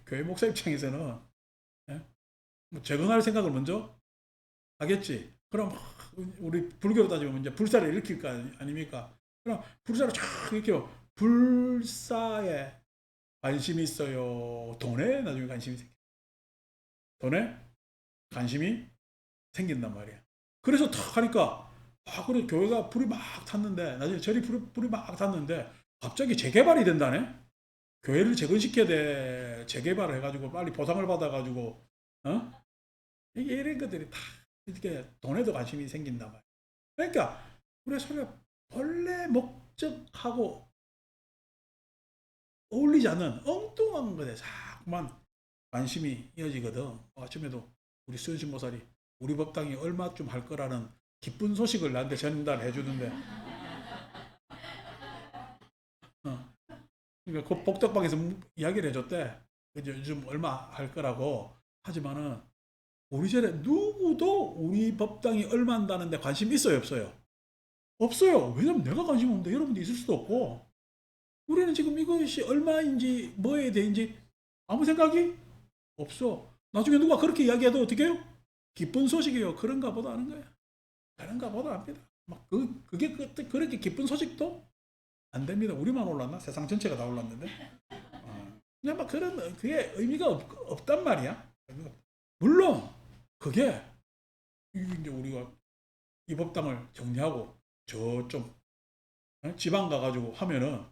교회 목사 입장에서는 예? 뭐 재건할 생각을 먼저 하겠지. 그럼 우리 불교로 따지면 이제 불사를 일으킬 거 아닙니까? 그럼 불사를 쫙 이렇게 불사에 관심이 있어요. 돈에 나중에 관심이 생겨. 돈에 관심이 생긴단 말이야. 그래서 탁 하니까 그래 교회가 불이 막 탔는데 나중에 절이 불이 막 탔는데 갑자기 재개발이 된다네. 교회를 재건시켜야 돼. 재개발을 해가지고 빨리 보상을 받아가지고 어? 이게 이런 것들이 다 이렇게 돈에도 관심이 생긴단 말이야. 그러니까 우리 소리가 본래 목적하고 어울리지 않는 엉뚱한 것에 자꾸만 관심이 이어지거든. 아침에도 우리 수연신모살이 우리 법당이 얼마쯤 할 거라는 기쁜 소식을 나한테 전달해 주는데 어, 그러니까 그 복덕방에서 이야기를 해줬대. 이제 요즘 얼마 할 거라고. 하지만은 우리 전에 누구도 우리 법당이 얼마 한다는데 관심 있어요, 없어요? 없어요. 왜냐면 내가 관심 없는데 여러분도 있을 수도 없고. 우리는 지금 이것이 얼마인지 뭐에 대해인지 아무 생각이 없어. 나중에 누가 그렇게 이야기해도 어떻게 해요? 기쁜 소식이에요. 그런가 보다 하는 거야. 그런가 보다 합니다. 그게 그렇게 기쁜 소식도 안 됩니다. 우리만 올랐나? 세상 전체가 다 올랐는데. 그냥 막 그런, 그게 의미가 없단 말이야. 물론, 그게, 이제 우리가 이 법당을 정리하고 저쪽 지방 가가지고 하면은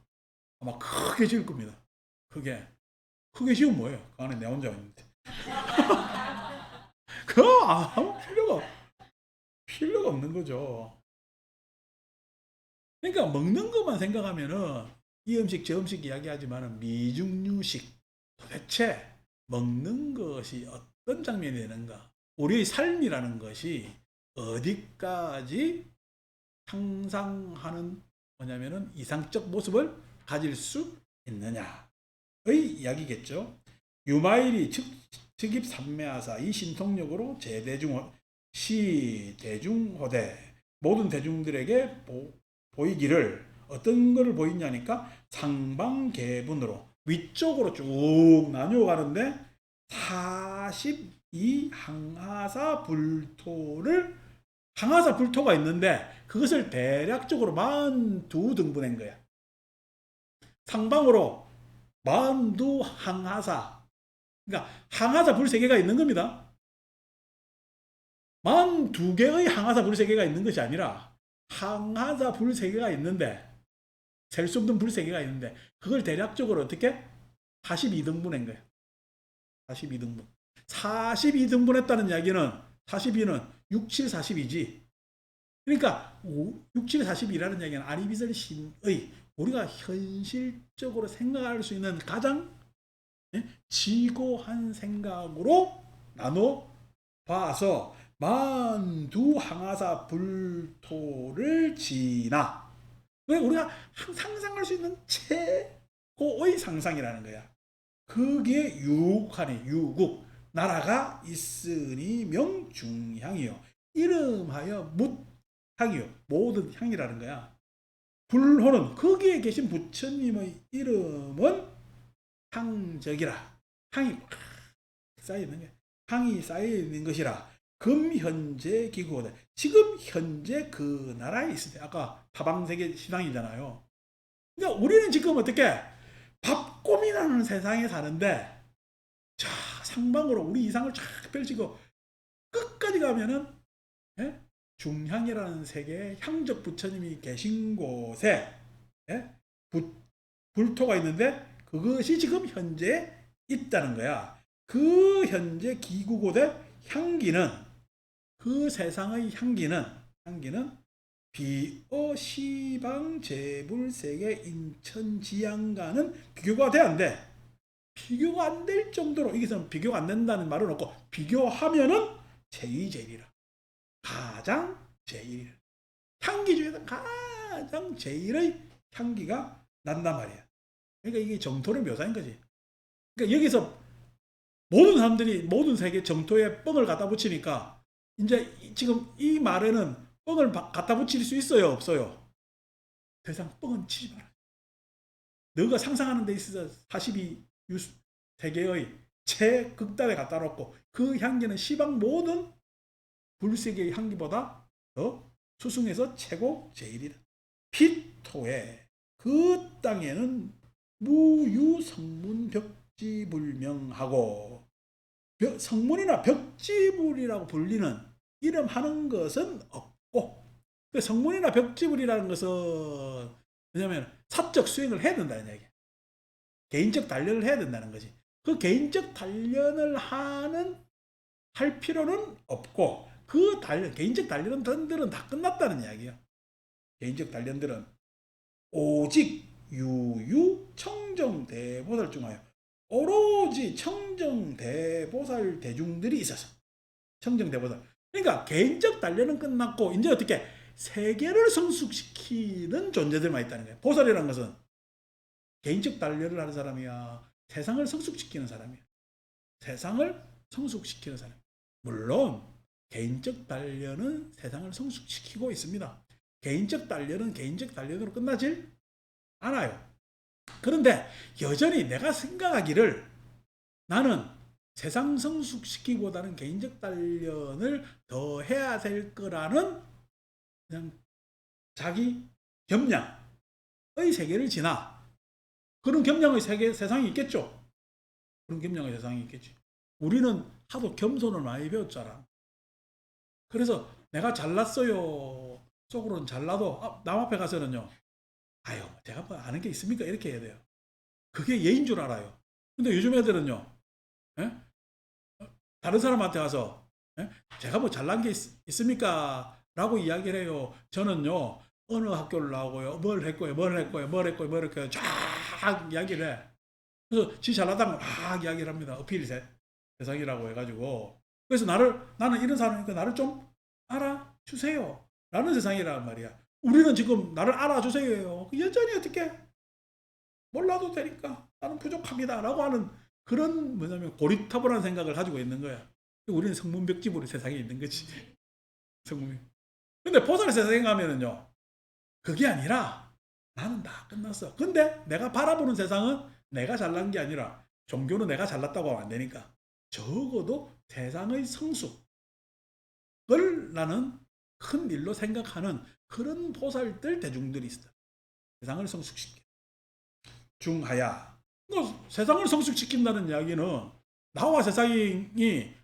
아마 크게 지을 겁니다. 크게 지으면 뭐예요? 그 안에 내 혼자 있는데. 그거 아무 필요가 없는 거죠. 그러니까 먹는 것만 생각하면은 이 음식 저 음식 이야기하지만은 미중유식 도대체 먹는 것이 어떤 장면이 되는가? 우리의 삶이라는 것이 어디까지 상상하는 뭐냐면은 이상적 모습을 가질 수 있느냐의 이야기겠죠. 유마일이 즉입 삼매하사 이 신통력으로 시대중호대 모든 대중들에게 보이기를 어떤 거를 보이냐니까 상방계분으로 위쪽으로 쭉 나뉘어 가는데 42 항하사 불토가 있는데 그것을 대략적으로 42등분한 거야. 상방으로 42 항하사. 그러니까 항하사 불 3개가 있는 겁니다. 42개의 항하사 불 3개가 있는 것이 아니라 항하사 불 3개가 있는데 셀 수 없는 불 3개가 있는데 그걸 대략적으로 어떻게? 42등분한 거예요. 42등분. 42등분 했다는 이야기는 42는 6, 7, 42지. 그러니까 6, 7, 42라는 이야기는 아리비설 신의 우리가 현실적으로 생각할 수 있는 가장 지고한 생각으로 나눠 봐서 만두 항하사 불토를 지나 우리가 상상할 수 있는 최고의 상상이라는 거야. 그게 유국하네. 유국 나라가 있으니 명중향이요 이름하여 묻향이요 모든 향이라는 거야. 불호는 거기에 계신 부처님의 이름은 향적이라 향이 쌓여 있는 게 향이 쌓여 있는 것이라 금현재 기구거든. 지금 현재 그 나라에 있을 때 아까 타방세계 신앙이잖아요. 그러니까 우리는 지금 어떻게 밥 고민하는 세상에 사는데 자 상방으로 우리 이상을 쫙 펼치고 끝까지 가면은 예? 중향이라는 세계에 향적 부처님이 계신 곳에 예? 불토가 있는데 그것이 지금 현재 있다는 거야. 그 현재 기구고대 향기는 그 세상의 향기는 비어 시방 재불세계 인천 지향과는 비교가 돼 안 돼? 비교가 안 될 정도로 이게선 비교가 안 된다는 말은 없고 비교하면은 제일이라 가장 제일 향기 중에서 가장 제일의 향기가 난단 말이야. 그러니까 이게 정토를 묘사한 거지. 그러니까 여기서 모든 사람들이 모든 세계 정토에 뻥을 갖다 붙이니까 이제 지금 이 말에는 뻥을 갖다 붙일 수 있어요, 없어요? 더 이상 뻥은 치지 마라. 너가 상상하는 데 있어서 42 세계의 최극단에 갖다 놓고 그 향기는 시방 모든 불세계의 향기보다 더 수승해서 최고 제일이다. 피토에 그 땅에는 무유성문 벽지불명하고 성문이나 벽지불이라고 불리는 이름하는 것은 없고 성문이나 벽지불이라는 것은 왜냐하면 사적 수행을 해야 된다는 얘기야. 개인적 단련을 해야 된다는 거지. 그 개인적 단련을 할 필요는 없고 그 개인적 단련들은 다 끝났다는 이야기야. 개인적 단련들은 오직 유유 청정대보살 중하여 오로지 청정대보살 대중들이 있어서 청정대보살 그러니까 개인적 단련은 끝났고 이제 어떻게 세계를 성숙시키는 존재들만 있다는 거예요. 보살이라는 것은 개인적 단련을 하는 사람이야? 세상을 성숙시키는 사람이야? 세상을 성숙시키는 사람. 물론 개인적 단련은 세상을 성숙시키고 있습니다. 개인적 단련은 개인적 단련으로 끝나질 않아요. 그런데 여전히 내가 생각하기를 나는 세상 성숙시키기보다는 개인적 단련을 더 해야 될 거라는 그냥 자기 겸양의 세계를 지나 그런 겸양의 세상이 있겠죠. 그런 겸양의 세상이 있겠지. 우리는 하도 겸손을 많이 배웠잖아. 그래서 내가 잘났어요 속으로는 잘나도 남 앞에 가서는요, 아유 제가 뭐 아는 게 있습니까? 이렇게 해야 돼요. 그게 예인 줄 알아요. 근데 요즘 애들은요, 예? 다른 사람한테 가서 예? 제가 뭐 잘난 게 있습니까? 라고 이야기를 해요. 저는요 어느 학교를 나오고요 뭘 했고요 뭘 했고요 뭘 했고요 뭘 했고요 쫙 이야기를 해. 그래서 지 잘나다는 막 이야기를 합니다. 어필 세상이라고 해가지고. 그래서 나는 이런 사람이니까 나를 좀 알아주세요 라는 세상이란 말이야. 우리는 지금 나를 알아주세요 여전히 어떻게 몰라도 되니까 나는 부족합니다 라고 하는 그런 뭐냐면 고리타분한 생각을 가지고 있는 거야. 우리는 성문벽지불의 세상에 있는 거지. 성문. 근데 보살의 세상에 가면은요, 그게 아니라 나는 다 끝났어. 근데 내가 바라보는 세상은 내가 잘난 게 아니라 종교는 내가 잘났다고 하면 안 되니까 적어도 세상의 성숙을 나는 큰 일로 생각하는 그런 보살들 대중들이 있어. 세상을 성숙시켜. 중하야. 세상을 성숙시킨다는 이야기는 나와 세상이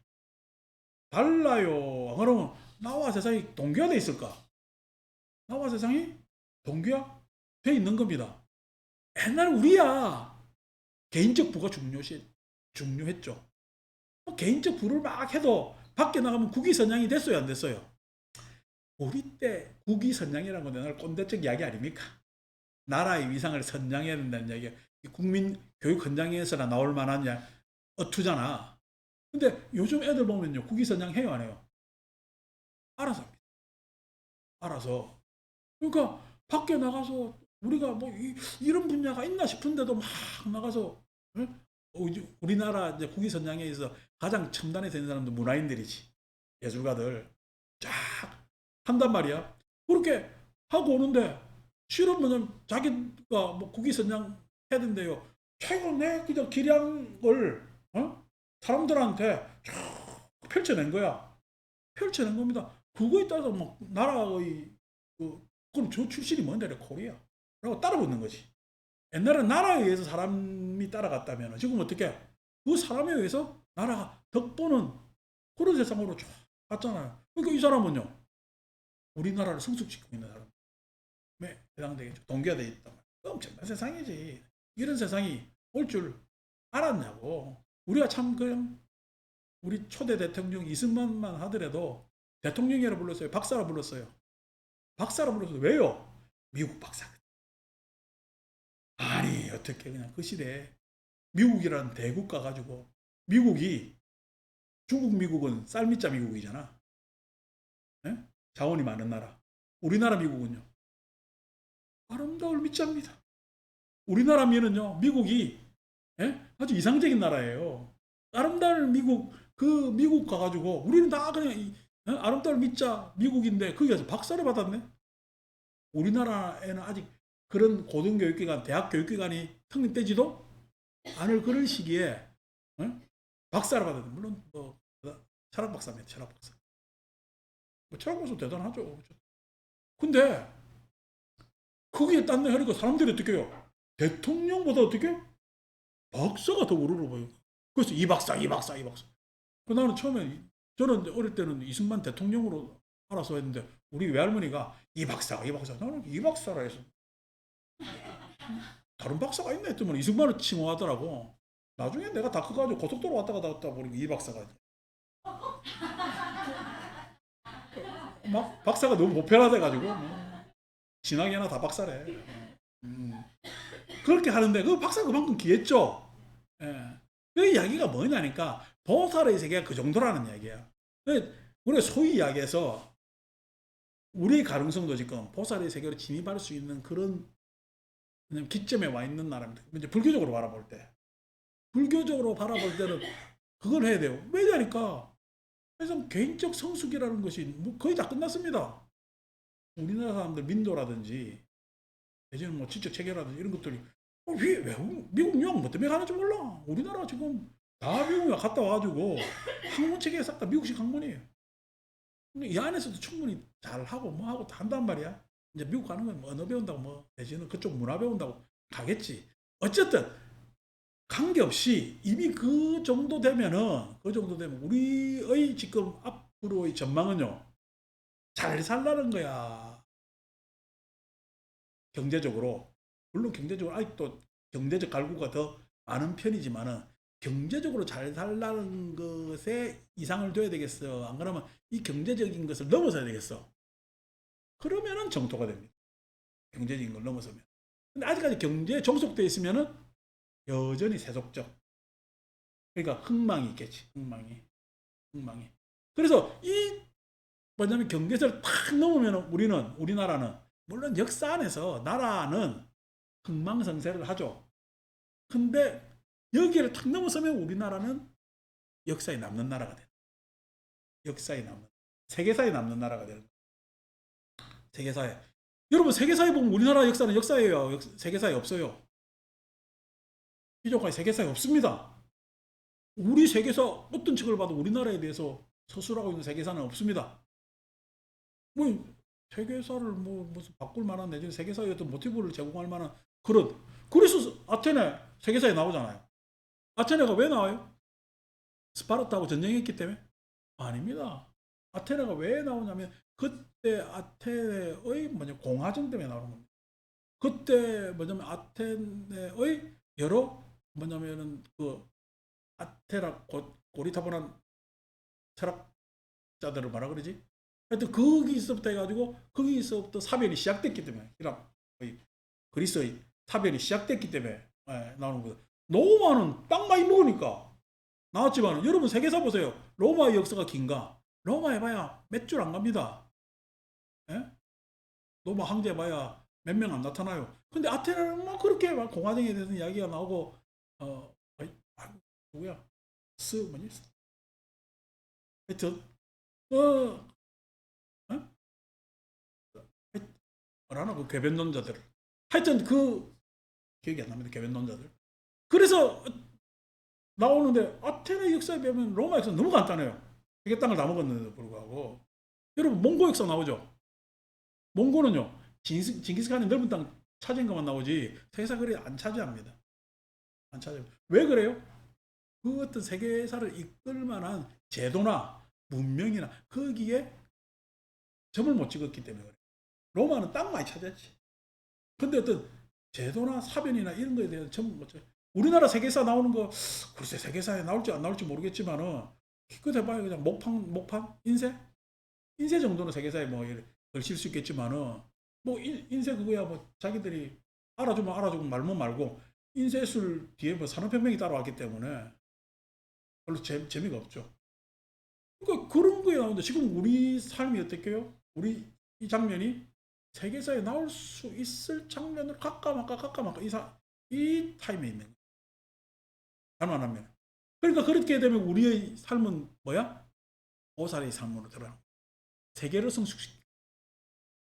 달라요. 그러면 나와 세상이 동기화되어 있을까? 나와 세상이 동기화되어 있는 겁니다. 옛날 우리야 개인적 부가 중요했죠. 개인적 부를 막 해도 밖에 나가면 국위선양이 됐어요, 안 됐어요? 우리 때 국위선양이라는 건 옛날 꼰대적 이야기 아닙니까? 나라의 위상을 선양해야 된다는 이야기야. 국민 교육 현장에서나 나올 만한 어투잖아. 근데 요즘 애들 보면요, 국위선양 해요, 안 해요? 알아서 합니다. 알아서. 그러니까 밖에 나가서 우리가 뭐 이런 분야가 있나 싶은데도 막 나가서, 응? 우리나라 이제 국위선양에서 가장 첨단에 있는 사람도 문화인들이지. 예술가들 쫙 한단 말이야. 그렇게 하고 오는데 실은 자기가 뭐 국위선양 해야 된대요. 최근에 그냥 기량을 사람들한테 쫙 펼쳐낸 거야. 펼쳐낸 겁니다. 그거에 따라서 막 나라의 그럼 저 출신이 뭔데? 코리아. 라고 따라붙는 거지. 옛날에 나라에 의해서 사람이 따라갔다면 지금 어떻게 그 사람에 의해서 나라가 덕보는 그런 세상으로 쫙 갔잖아요. 그러니까 이 사람은요, 우리나라를 성숙시키고 있는 사람에 해당되겠죠. 동기화되어 있단 말이야. 엄청난 세상이지. 이런 세상이 올 줄 알았냐고. 우리가 참 그냥 우리 초대 대통령 이승만만 하더라도 대통령이라 불렀어요? 박사라 불렀어요? 박사라 불렀어요. 왜요? 미국 박사. 아니 어떻게 그냥 그 시대에 미국이라는 대국가 가지고 미국이 중국 미국은 쌀미자 미국이잖아. 예? 자원이 많은 나라. 우리나라 미국은요. 아름다울 밑자입니다. 우리나라면은요 미국이 아주 이상적인 나라예요. 아름다울 미국 그 미국 가가지고 우리는 다 그냥 아름다울 밑자 미국인데 거기 가서 박사를 받았네. 우리나라에는 아직 그런 고등교육기관, 대학교육기관이 성립되지도 않을 그런 시기에 박사를 받았네. 물론 뭐 철학 박사입니다. 철학 박사. 뭐 철학 박사 대단하죠. 근데 거기에 딴데 하니까 사람들이 어떻게 해요? 대통령보다 어떻게? 박사가 더 우르르 보여. 그래서 이 박사, 이 박사, 이 박사. 나는 처음에 저는 어릴 때는 이승만 대통령으로 알아서 했는데 우리 외할머니가 이 박사가 이 박사. 나는 이 박사라 해서 다른 박사가 있나 했더니 이승만을 칭호하더라고. 나중에 내가 다 커가지고 고속도로 왔다 갔다 보니까 이 박사가 막 박사가 너무 보편화돼가지고 진학이 하나 다 박사래. 그렇게 하는데 그 박사 그만큼 귀했죠. 예. 그 이야기가 뭐냐니까 보살의 세계가 그 정도라는 이야기야. 우리가 소위 이야기해서 우리의 가능성도 지금 보살의 세계로 진입할 수 있는 그런 왜냐면 기점에 와 있는 나라입니다. 이제 불교적으로 바라볼 때. 불교적으로 바라볼 때는 그걸 해야 돼요. 왜냐니까 그래서 개인적 성숙이라는 것이 뭐 거의 다 끝났습니다. 우리나라 사람들 민도라든지 내지는 뭐 지적 체계라든지 이런 것들이 왜 미국 유학 뭐 때문에 가는지 몰라. 우리나라 지금 다 미국 유학 갔다 와가지고 학문 체계가 싹 다 미국식 학문이에요. 근데 이 안에서도 충분히 잘하고 뭐 하고 다 한단 말이야. 이제 미국 가는 건 뭐 언어 배운다고 뭐 내지는 그쪽 문화 배운다고 가겠지. 어쨌든 관계없이 이미 그 정도 되면 우리의 지금 앞으로의 전망은요, 잘 살라는 거야. 경제적으로. 물론 경제적으로 아직도 경제적 갈구가 더 많은 편이지만은 경제적으로 잘 살라는 것에 이상을 둬야 되겠어. 안 그러면 이 경제적인 것을 넘어서야 되겠어. 그러면은 정토가 됩니다. 경제적인 걸 넘어서면. 근데 아직까지 경제에 종속되어 있으면은 여전히 세속적. 그러니까 흥망이 있겠지. 흥망이. 그래서 이 뭐냐면 경계선을 탁 넘으면 우리나라는 물론 역사 안에서 나라는 흥망성쇠를 하죠. 근데 여기를 탁 넘어서면 우리나라는 역사에 남는 나라가 돼요. 역사에 남는 세계사에 남는 나라가 되는 거예요. 세계사에. 여러분 세계사에 보면 우리나라 역사는 역사예요. 세계사에 없어요. 이전까지 세계사에 없습니다. 우리 세계사 어떤 책을 봐도 우리나라에 대해서 서술하고 있는 세계사는 없습니다. 뭐 세계사를 뭐 무슨 바꿀 만한 내지는 세계사의 어떤 모티브를 제공할 만한 그런 그래서 아테네 세계사에 나오잖아요. 아테네가 왜 나와요? 스파르타하고 전쟁했기 때문에? 아닙니다. 아테네가 왜 나오냐면 그때 아테네의 뭐냐 공화정 때문에 나오는 겁니다. 그때 뭐냐면 아테네의 여러 뭐냐면은 그 아테나 고리타분한 철학자들을 뭐라 그러지? 하여튼 거기서부터 해가지고 거기서부터 사변이 시작됐기 때문에 이란 그리스의 사변이 시작됐기 때문에 나오는 거죠. 로마는 땅 많이 먹으니까 나왔지만 여러분 세계사 보세요. 로마의 역사가 긴가? 로마 해봐야 몇 줄 안 갑니다. 예? 로마 황제 해봐야 몇 명 안 나타나요. 근데 아테네는 막 그렇게 막 공화정에 대해서 이야기가 나오고 누구야? 뭐니? 하여튼 어, 어? 뭐라나 그 궤변론자들. 하여튼 그 기억이 안 납니다. 궤변론자들. 그래서 나오는데 아테네 역사에 비하면 로마 역사 너무 간단해요. 세계 땅을 다 먹었는데도 불구하고 여러분 몽고 역사 나오죠. 몽고는요 징기스칸이 넓은 땅 차지한 것만 나오지 세계사 그리 안 차지합니다. 안 차지합니다. 왜 그래요? 그 어떤 세계사를 이끌 만한 제도나 문명이나 거기에 점을 못 찍었기 때문에 그래요. 로마는 땅 많이 차지했지. 근데 어떤 제도나 사변이나 이런 거에 대한 점을 못 찍어. 우리나라 세계사 나오는 거 글쎄 세계사에 나올지 안 나올지 모르겠지만은 기껏 해봐야 그냥 목판 인쇄 정도는 세계사에 뭐 걸칠 수 있겠지만은 뭐 인쇄 그거야 뭐 자기들이 알아주면 알아주고 말면 말고 인쇄술 뒤에 뭐 산업혁명이 따라왔기 때문에 별로 재미가 없죠. 그러니까 그런 거에 나오는데 지금 우리 삶이 어떻게요? 우리 이 장면이 세계사에 나올 수 있을 장면을 가까마까 이 타임에 있는 거예요. 가만하면. 그러니까 그렇게 되면 우리의 삶은 뭐야? 오살의 삶으로 들어가는 거예요. 세계를 성숙시켜.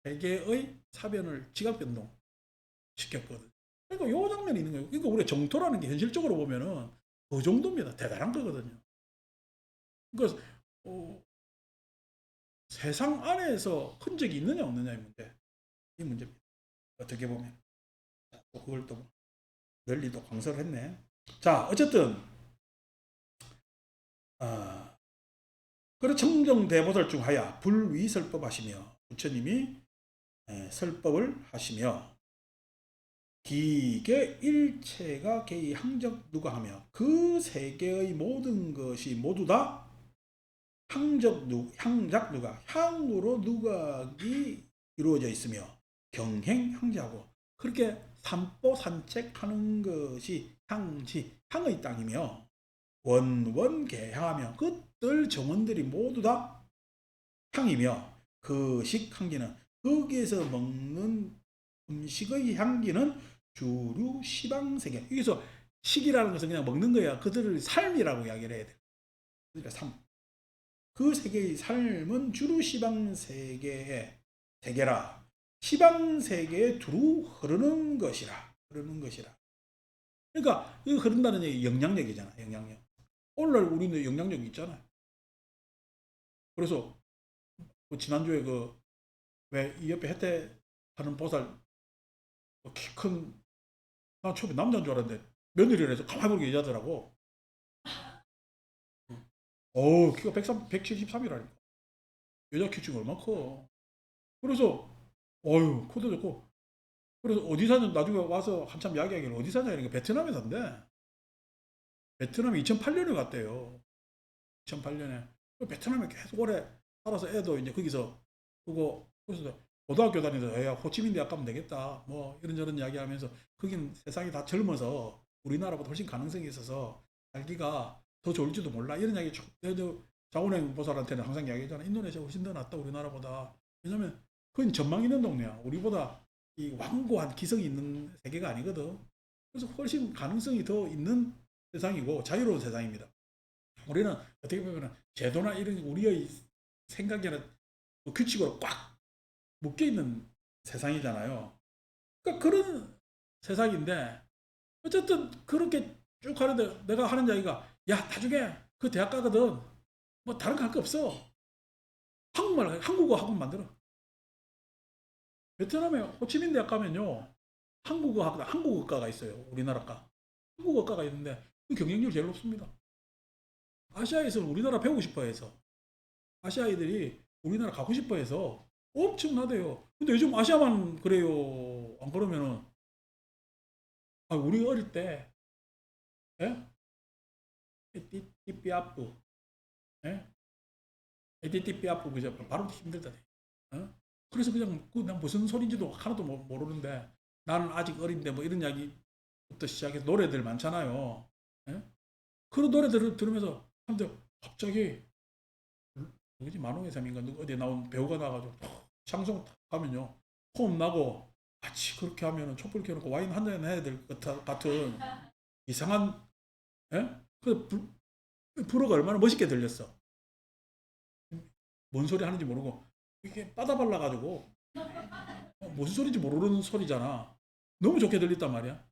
세계의 사변을 지각 변동 시켰거든. 그러니까 요 장면이 있는 거예요. 그러니까 우리가 정토라는 게 현실적으로 보면은 그 정도입니다. 대단한 거거든요. 그러니까 세상 안에서 흔적이 있느냐 없느냐의 문제. 이 문제입니다. 어떻게 보면. 또 그걸 또 널리 또 강조를 했네. 자, 어쨌든 그래 청정대보살 중 하야 불위설법하시며 부처님이 설법을 하시며 기계 일체가 개의 항적 누가 하며 그 세계의 모든 것이 모두 다 향작 누가 향으로 누각이 이루어져 있으며 경행 향지하고 그렇게 산보 산책하는 것이 향의 땅이며 원원개향하며 그들 정원들이 모두 다 향이며 그 식향기는 거기에서 먹는 음식의 향기는 주류 시방 세계. 여기서 식이라는 것은 그냥 먹는 거야. 그들의 삶이라고 이야기를 해야 돼. 그러니까 삶. 그 세계의 삶은 주류 시방 세계의 세계라. 시방 세계에 두루 흐르는 것이라. 흐르는 것이라. 그러니까 이 흐른다는 얘기 영향력이잖아. 영향력. 오늘날 우리는 영향력이 있잖아요. 그래서 그 지난주에 그 왜 이 옆에 혜태 하는 보살 키 큰 난 처음에 남자인 줄 알았는데 며느리라서 가만히 보니까 여자더라고. 키가 173이라니까. 여자 키층 얼마 커. 그래서 코도 좋고. 그래서 어디 사는 나중에 와서 한참 이야기하기를 어디 사냐 이러니까 베트남에 산대. 베트남에 2008년에 갔대요. 2008년에. 베트남에 계속 오래 살아서 애도 이제 거기서 그거 그래서 고등학교 다니면서 야 호치민 대학 가면 되겠다 뭐 이런저런 이야기하면서 거긴 세상이 다 젊어서 우리나라보다 훨씬 가능성이 있어서 살기가 더 좋을지도 몰라 이런 이야기 저도 자원행 보살한테는 항상 이야기하잖아. 인도네시아 훨씬 더 낫다 우리나라보다. 왜냐면 그건 전망 있는 동네야. 우리보다 이 완고한 기성이 있는 세계가 아니거든. 그래서 훨씬 가능성이 더 있는 세상이고 자유로운 세상입니다. 우리는 어떻게 보면 제도나 이런 우리의 생각이나 규칙으로 꽉 묶여 있는 세상이잖아요. 그러니까 그런 세상인데 어쨌든 그렇게 쭉 하는데 내가 하는 이야기가 야 나중에 그 대학 가거든 뭐 다른 거 할 거 없어. 한국말 한국어 학원 만들어. 베트남에 호치민 대학 가면요 한국어과가 있어요. 우리나라과 한국어과가 있는데 그 경쟁률 제일 높습니다. 아시아에서는 우리나라 배우고 싶어 해서 아시아인들이 우리나라 가고 싶어 해서 엄청나대요. 근데 요즘 아시아만 그래요. 안 그러면은 우리 어릴 때 예? 에티티피아프 예? 에티티피아프 그죠? 발음도 힘들다. 어? 그래서 그냥 무슨 소리인지도 하나도 모르는데 나는 아직 어린데 뭐 이런 이야기부터 시작해서 노래들 많잖아요. 예? 그런 노래들을 들으면서 사람들 갑자기 누구지 만홍의 삶인가 누구 어디에 나온 배우가 나와가지고 샹송 가면요 호흡 나고 같이 그렇게 하면은 촛불 켜놓고 와인 한 잔 해야 될 것 같은 이상한 예? 그 불어가 얼마나 멋있게 들렸어. 뭔 소리 하는지 모르고 이게 빠다발라가지고 무슨 소리인지 모르는 소리잖아. 너무 좋게 들렸단 말이야.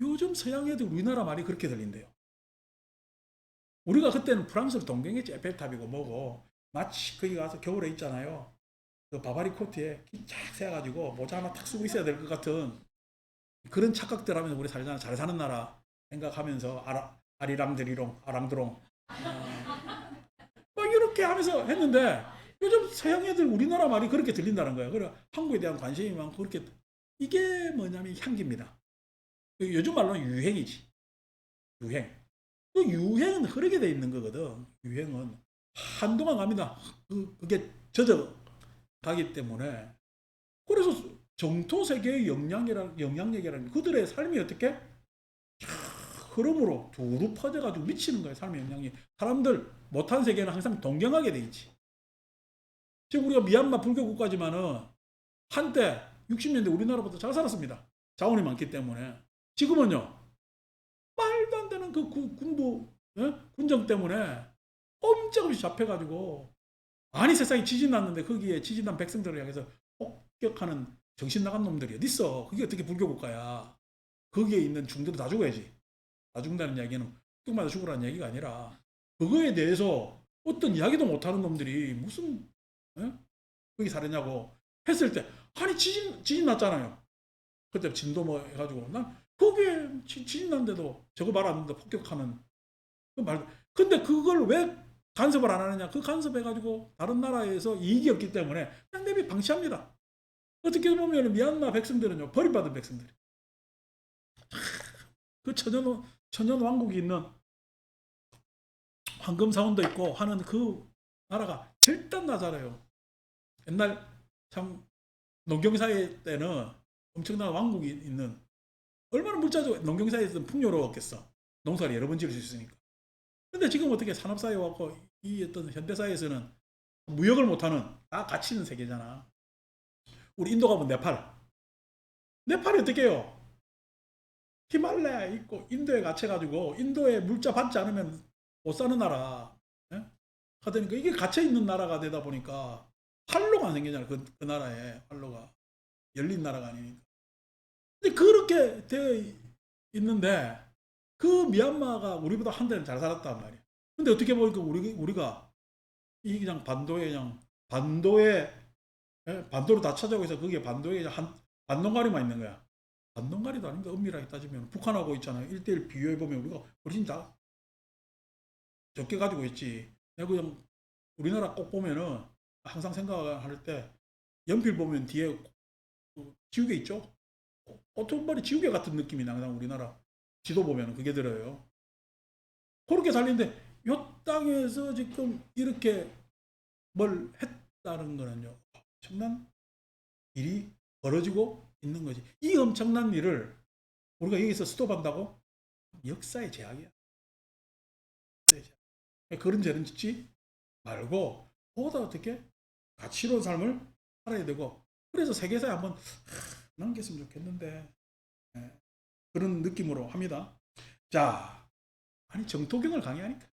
요즘 서양 애들 우리나라 말이 그렇게 들린대요. 우리가 그때는 프랑스를 동경했지. 에펠탑이고 뭐고 마치 거기 가서 겨울에 있잖아요. 그 바바리 코트에 쫙 세가지고 모자 하나 탁 쓰고 있어야 될 것 같은 그런 착각들 하면서 우리 살잖아. 잘 사는 나라 생각하면서 아리랑드리롱 아랑드롱 막 이렇게 하면서 했는데 요즘 서양 애들 우리나라 말이 그렇게 들린다는 거예요. 그래 한국에 대한 관심이 많고 그렇게 이게 뭐냐면 향기입니다. 요즘 말로는 유행이지. 유행. 그 유행은 흐르게 돼 있는 거거든. 유행은 한동안 갑니다. 그게 젖어 가기 때문에 그래서 정토 세계의 영향력이라는 그들의 삶이 어떻게 흐름으로 두루 퍼져가지고 미치는 거예요. 삶의 영향이. 사람들 못한 세계는 항상 동경하게 돼 있지. 지금 우리가 미얀마 불교 국가지만은 한때 60년대 우리나라보다 잘 살았습니다. 자원이 많기 때문에. 지금은요. 말도 안 되는 그 군부 군정 때문에 꼼짝없이 잡혀가지고 아니 세상에 지진 났는데 거기에 지진난 백성들을 향해서 폭격하는 정신 나간 놈들이 어딨어. 그게 어떻게 불교 국가야. 거기에 있는 중들은 다 죽어야지. 다 죽는다는 이야기는 폭격마다 죽으라는 얘기가 아니라 그거에 대해서 어떤 이야기도 못하는 놈들이 무슨 거기 살았냐고 했을 때 아니 지진 났잖아요. 그때 진도 뭐 해가지고 난 거기에 지진 났는데도 저거 말 안 듣는데 폭격하는 그 말. 근데 그걸 왜 간섭을 안 하느냐? 그 간섭해가지고 다른 나라에서 이익이 없기 때문에 그냥 내비 방치합니다. 어떻게 보면 미얀마 백성들은요 버림받은 백성들. 그 천연 왕국이 있는 황금 사원도 있고 하는 그 나라가 절단나잖아요. 옛날 참 농경사회 때는 엄청난 왕국이 있는 얼마나 물자죠. 농경사회에서는 풍요로웠겠어. 농사를 여러 번 지을 수 있으니까. 근데 지금 어떻게 산업사회 왔고 이 어떤 현대사회에서는 무역을 못하는 다 갇히는 세계잖아. 우리 인도 가면 네팔. 네팔이 어떻게 해요? 히말라야에 있고 인도에 갇혀가지고 인도에 물자 받지 않으면 못 사는 나라. 예? 하더니까 이게 갇혀 있는 나라가 되다 보니까 활로가 안 생기잖아요. 그 나라에 활로가 열린 나라가 아니니까. 근데 그렇게 되어 있는데 그 미얀마가 우리보다 한 대는 잘 살았단 말이야. 근데 어떻게 보니까 우리가 이 그냥 반도에 그냥 반도에 반도로 다 차지하고 있어. 그게 반도에 한 반동가리만 있는 거야. 반동가리도 아닌가 엄밀하게 따지면 북한하고 있잖아요. 1대1 비교해 보면 우리가 훨씬 다 적게 가지고 있지. 내가 그냥 우리나라 꼭 보면은 항상 생각할 때 연필 보면 뒤에 그 지우개 있죠? 어떤 말이 지우개 같은 느낌이 나. 항상 우리나라 지도 보면은 그게 들어요. 그렇게 살리는데 요 땅에서 지금 이렇게 뭘 했다는 거는요. 엄청난 일이 벌어지고 있는 거지. 이 엄청난 일을 우리가 여기서 스톱한다고? 역사의 제약이야. 그런 죄는 짓지 말고 보다 어떻게 가치로운 삶을 살아야 되고 그래서 세계사에 한번 남겼으면 좋겠는데 그런 느낌으로 합니다. 자, 아니 정토경을 강의하니까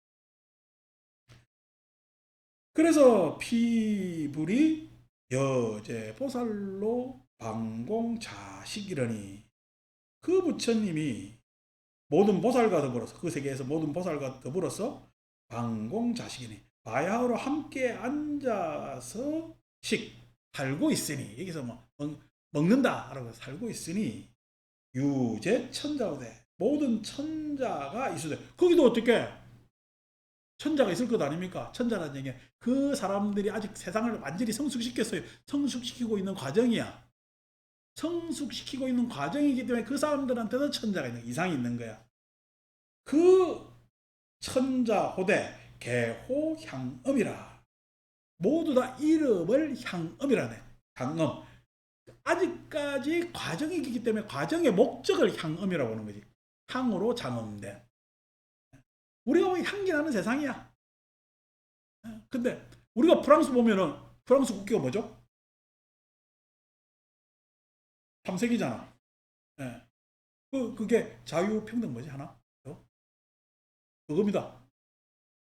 그래서 피불이 여제 보살로 방공자식이러니 그 부처님이 모든 보살과 더불어서 그 세계에서 모든 보살과 더불어서 방공자식이니 바야흐로 함께 앉아서 살고 있으니 여기서 뭐 먹는다라고 살고 있으니 유제 천자오대 모든 천자가 있으되 거기도 어떻게 천자가 있을 것 아닙니까? 천자라는 얘기 그 사람들이 아직 세상을 완전히 성숙시켰어요. 성숙시키고 있는 과정이야. 성숙시키고 있는 과정이기 때문에 그 사람들한테도 천자가 있는 이상이 있는 거야. 그 천자 호대 개호 향음이라 모두 다 이름을 향음이라네. 향음 아직까지 과정이기 때문에 과정의 목적을 향음이라고 하는 거지. 향으로 장음된 우리가 보면 향기 나는 세상이야. 근데 우리가 프랑스 보면은 프랑스 국기가 뭐죠? 탐색이잖아. 예. 그게 자유평등 뭐지 하나? 그겁니다.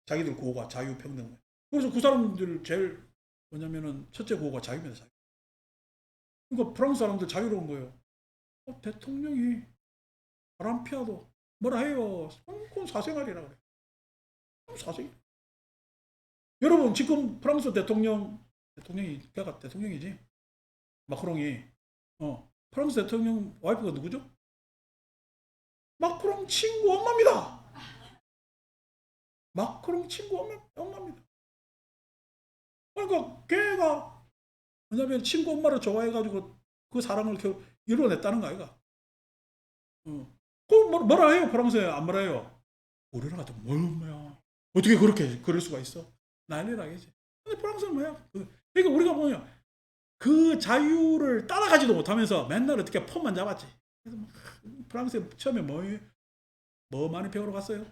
자기들 구호가 자유평등. 그래서 그 사람들 제일 뭐냐면은 첫째 구호가 자유입니다. 자유. 그러니까 프랑스 사람들 자유로운 거예요. 대통령이 바람 피워도 뭐라 해요. 그건 사생활이라 그래. 사생. 여러분 지금 프랑스 대통령이 걔가 대통령이지. 마크롱이 프랑스 대통령 와이프가 누구죠? 마크롱 친구 엄마입니다. 마크롱 친구 엄마입니다. 그러니까 걔가 왜냐면 친구 엄마를 좋아해가지고 그 사랑을 이뤄냈다는 거 아이가? 그 뭐라 해요? 프랑스에 안 뭐라 해요? 우리나라 같은 뭐야? 어떻게 그렇게 그럴 수가 있어? 난리 나겠지. 근데 프랑스는 뭐야? 그러니까 우리가 뭐냐? 그 자유를 따라가지도 못하면서 맨날 어떻게 폰만 잡았지. 그래서 프랑스에 처음에 뭐 많이 배우러 갔어요?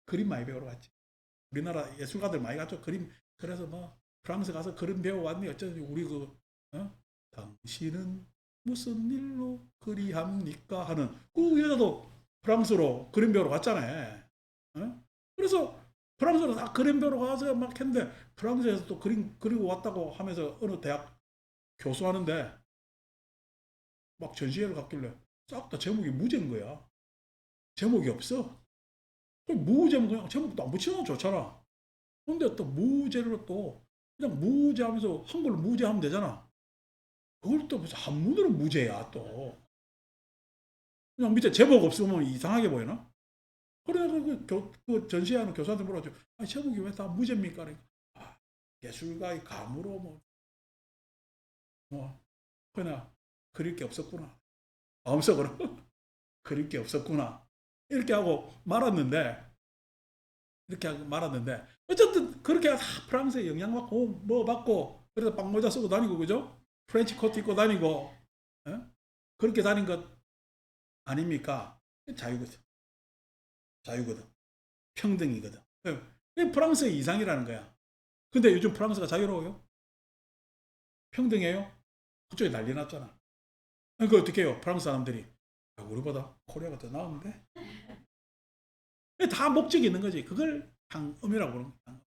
그림 많이 배우러 갔지. 우리나라 예술가들 많이 갔죠. 그림. 그래서 뭐 프랑스 가서 그림 배워왔니? 어쩌니 우리 당신은 무슨 일로 그리합니까? 하는 그 여자도 프랑스로 그림 배우러 갔잖아요. 그래서 프랑스로 다 그림 배우러 가서 막 했는데 프랑스에서 또 그림 그리고 왔다고 하면서 어느 대학 교수하는데 막 전시회를 갔길래 싹 다 제목이 무제인 거야. 제목이 없어. 무제목 그냥 제목도 안 붙이면 좋잖아. 근데 또 무제로 또 그냥 무제하면서 한글로 무제하면 되잖아. 그걸 또 무슨 한문으로 무제야 또. 그냥 밑에 제목 없으면 이상하게 보이나? 그래서 그 전시회하는 교수한테 물어봤죠. 아, 제목이 왜 다 무제입니까? 그러니까 아, 예술가의 감으로 뭐 그냥 그릴 게 없었구나. 마음속으로 그릴 게 없었구나. 이렇게 하고 말았는데 이렇게 하고 말았는데 어쨌든 그렇게 프랑스에 영향받고 뭐 받고 그래서 빵모자 쓰고 다니고 그죠? 프렌치 코트 입고 다니고 에? 그렇게 다닌 것 아닙니까? 자유거든. 자유거든. 평등이거든. 그게 프랑스의 이상이라는 거야. 근데 요즘 프랑스가 자유로워요? 평등해요? 그쪽에 난리 났잖아. 그러니까 어떻게 해요? 프랑스 사람들이 우리보다 코리아가 더 나은데? 다 목적이 있는 거지. 그걸 상음이라고 부르는 거야.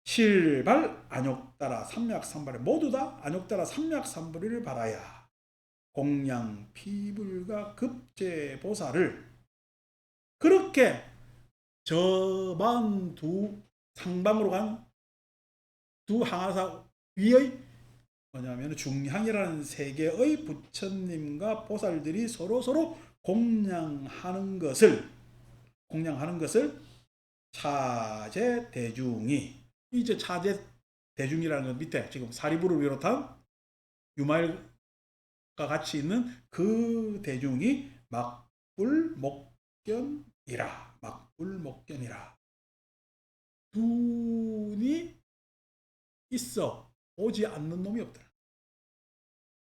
실발 안욕따라 삼약삼발에 모두 다 안욕따라 삼약삼불을 받아야 공양 피불가 급제보살을 그렇게 저만 두 상방으로 간 두 항하사 위의 뭐냐면 중향이라는 세계의 부처님과 보살들이 서로 공양하는 것을 차제 대중이 이제 차제 대중이라는 건 밑에 지금 사리부를 비롯한 유마일과 같이 있는 그 대중이 막불목견이라 눈이 있어 오지 않는 놈이 없더라.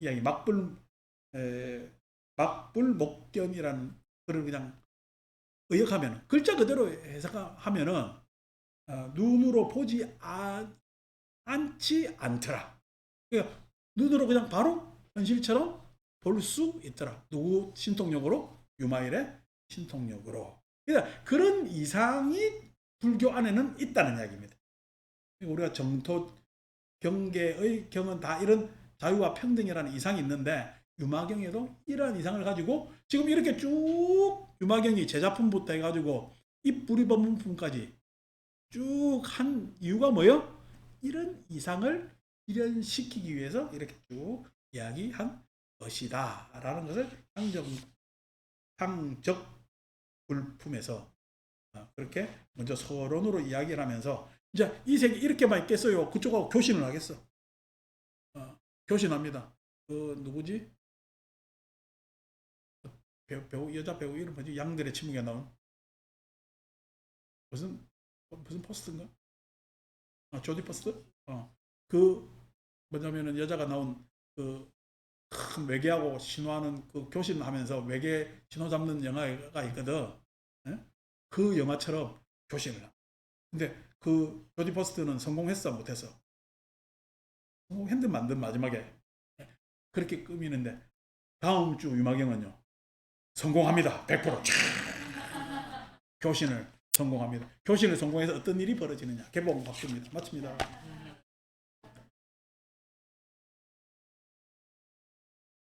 이야기 막불목견이라는 글을 그냥 의역하면 글자 그대로 해석하면은 눈으로 보지 않지 않더라. 그러니까 눈으로 그냥 바로 현실처럼 볼 수 있더라. 누구 신통력으로? 유마일의 신통력으로. 그러니까 그런 이상이 불교 안에는 있다는 이야기입니다. 우리가 정토 경계의 경은 다 이런 자유와 평등이라는 이상이 있는데 유마경에도 이러한 이상을 가지고 지금 이렇게 쭉 유마경이 제작품부터 해가지고 입부리법문품까지 쭉 한 이유가 뭐예요? 이런 이상을 실현시키기 위해서 이렇게 쭉 이야기한 것이다 라는 것을 상적 불품에서 그렇게 먼저 서론으로 이야기를 하면서 이제 이 세계 이렇게만 있겠어요? 그쪽하고 교신을 하겠어. 교신합니다. 그 누구지? 배우 여자 배우 이름 뭐지? 양들의 침묵에 나온 무슨 포스트인가? 조디 포스트? 그 뭐냐면은 여자가 나온 그 큰 외계하고 신호하는 그 교신하면서 외계 신호 잡는 영화가 있거든. 예? 그 영화처럼 교신을 합니다. 근데 그 조디 포스트는 성공했어 못했어? 성공했는데 만든 마지막에 그렇게 꾸미는데 다음 주 유마경은요 성공합니다. 100% 교신을 성공합니다. 교신을 성공해서 어떤 일이 벌어지느냐 개봉 박수입니다. 마칩니다.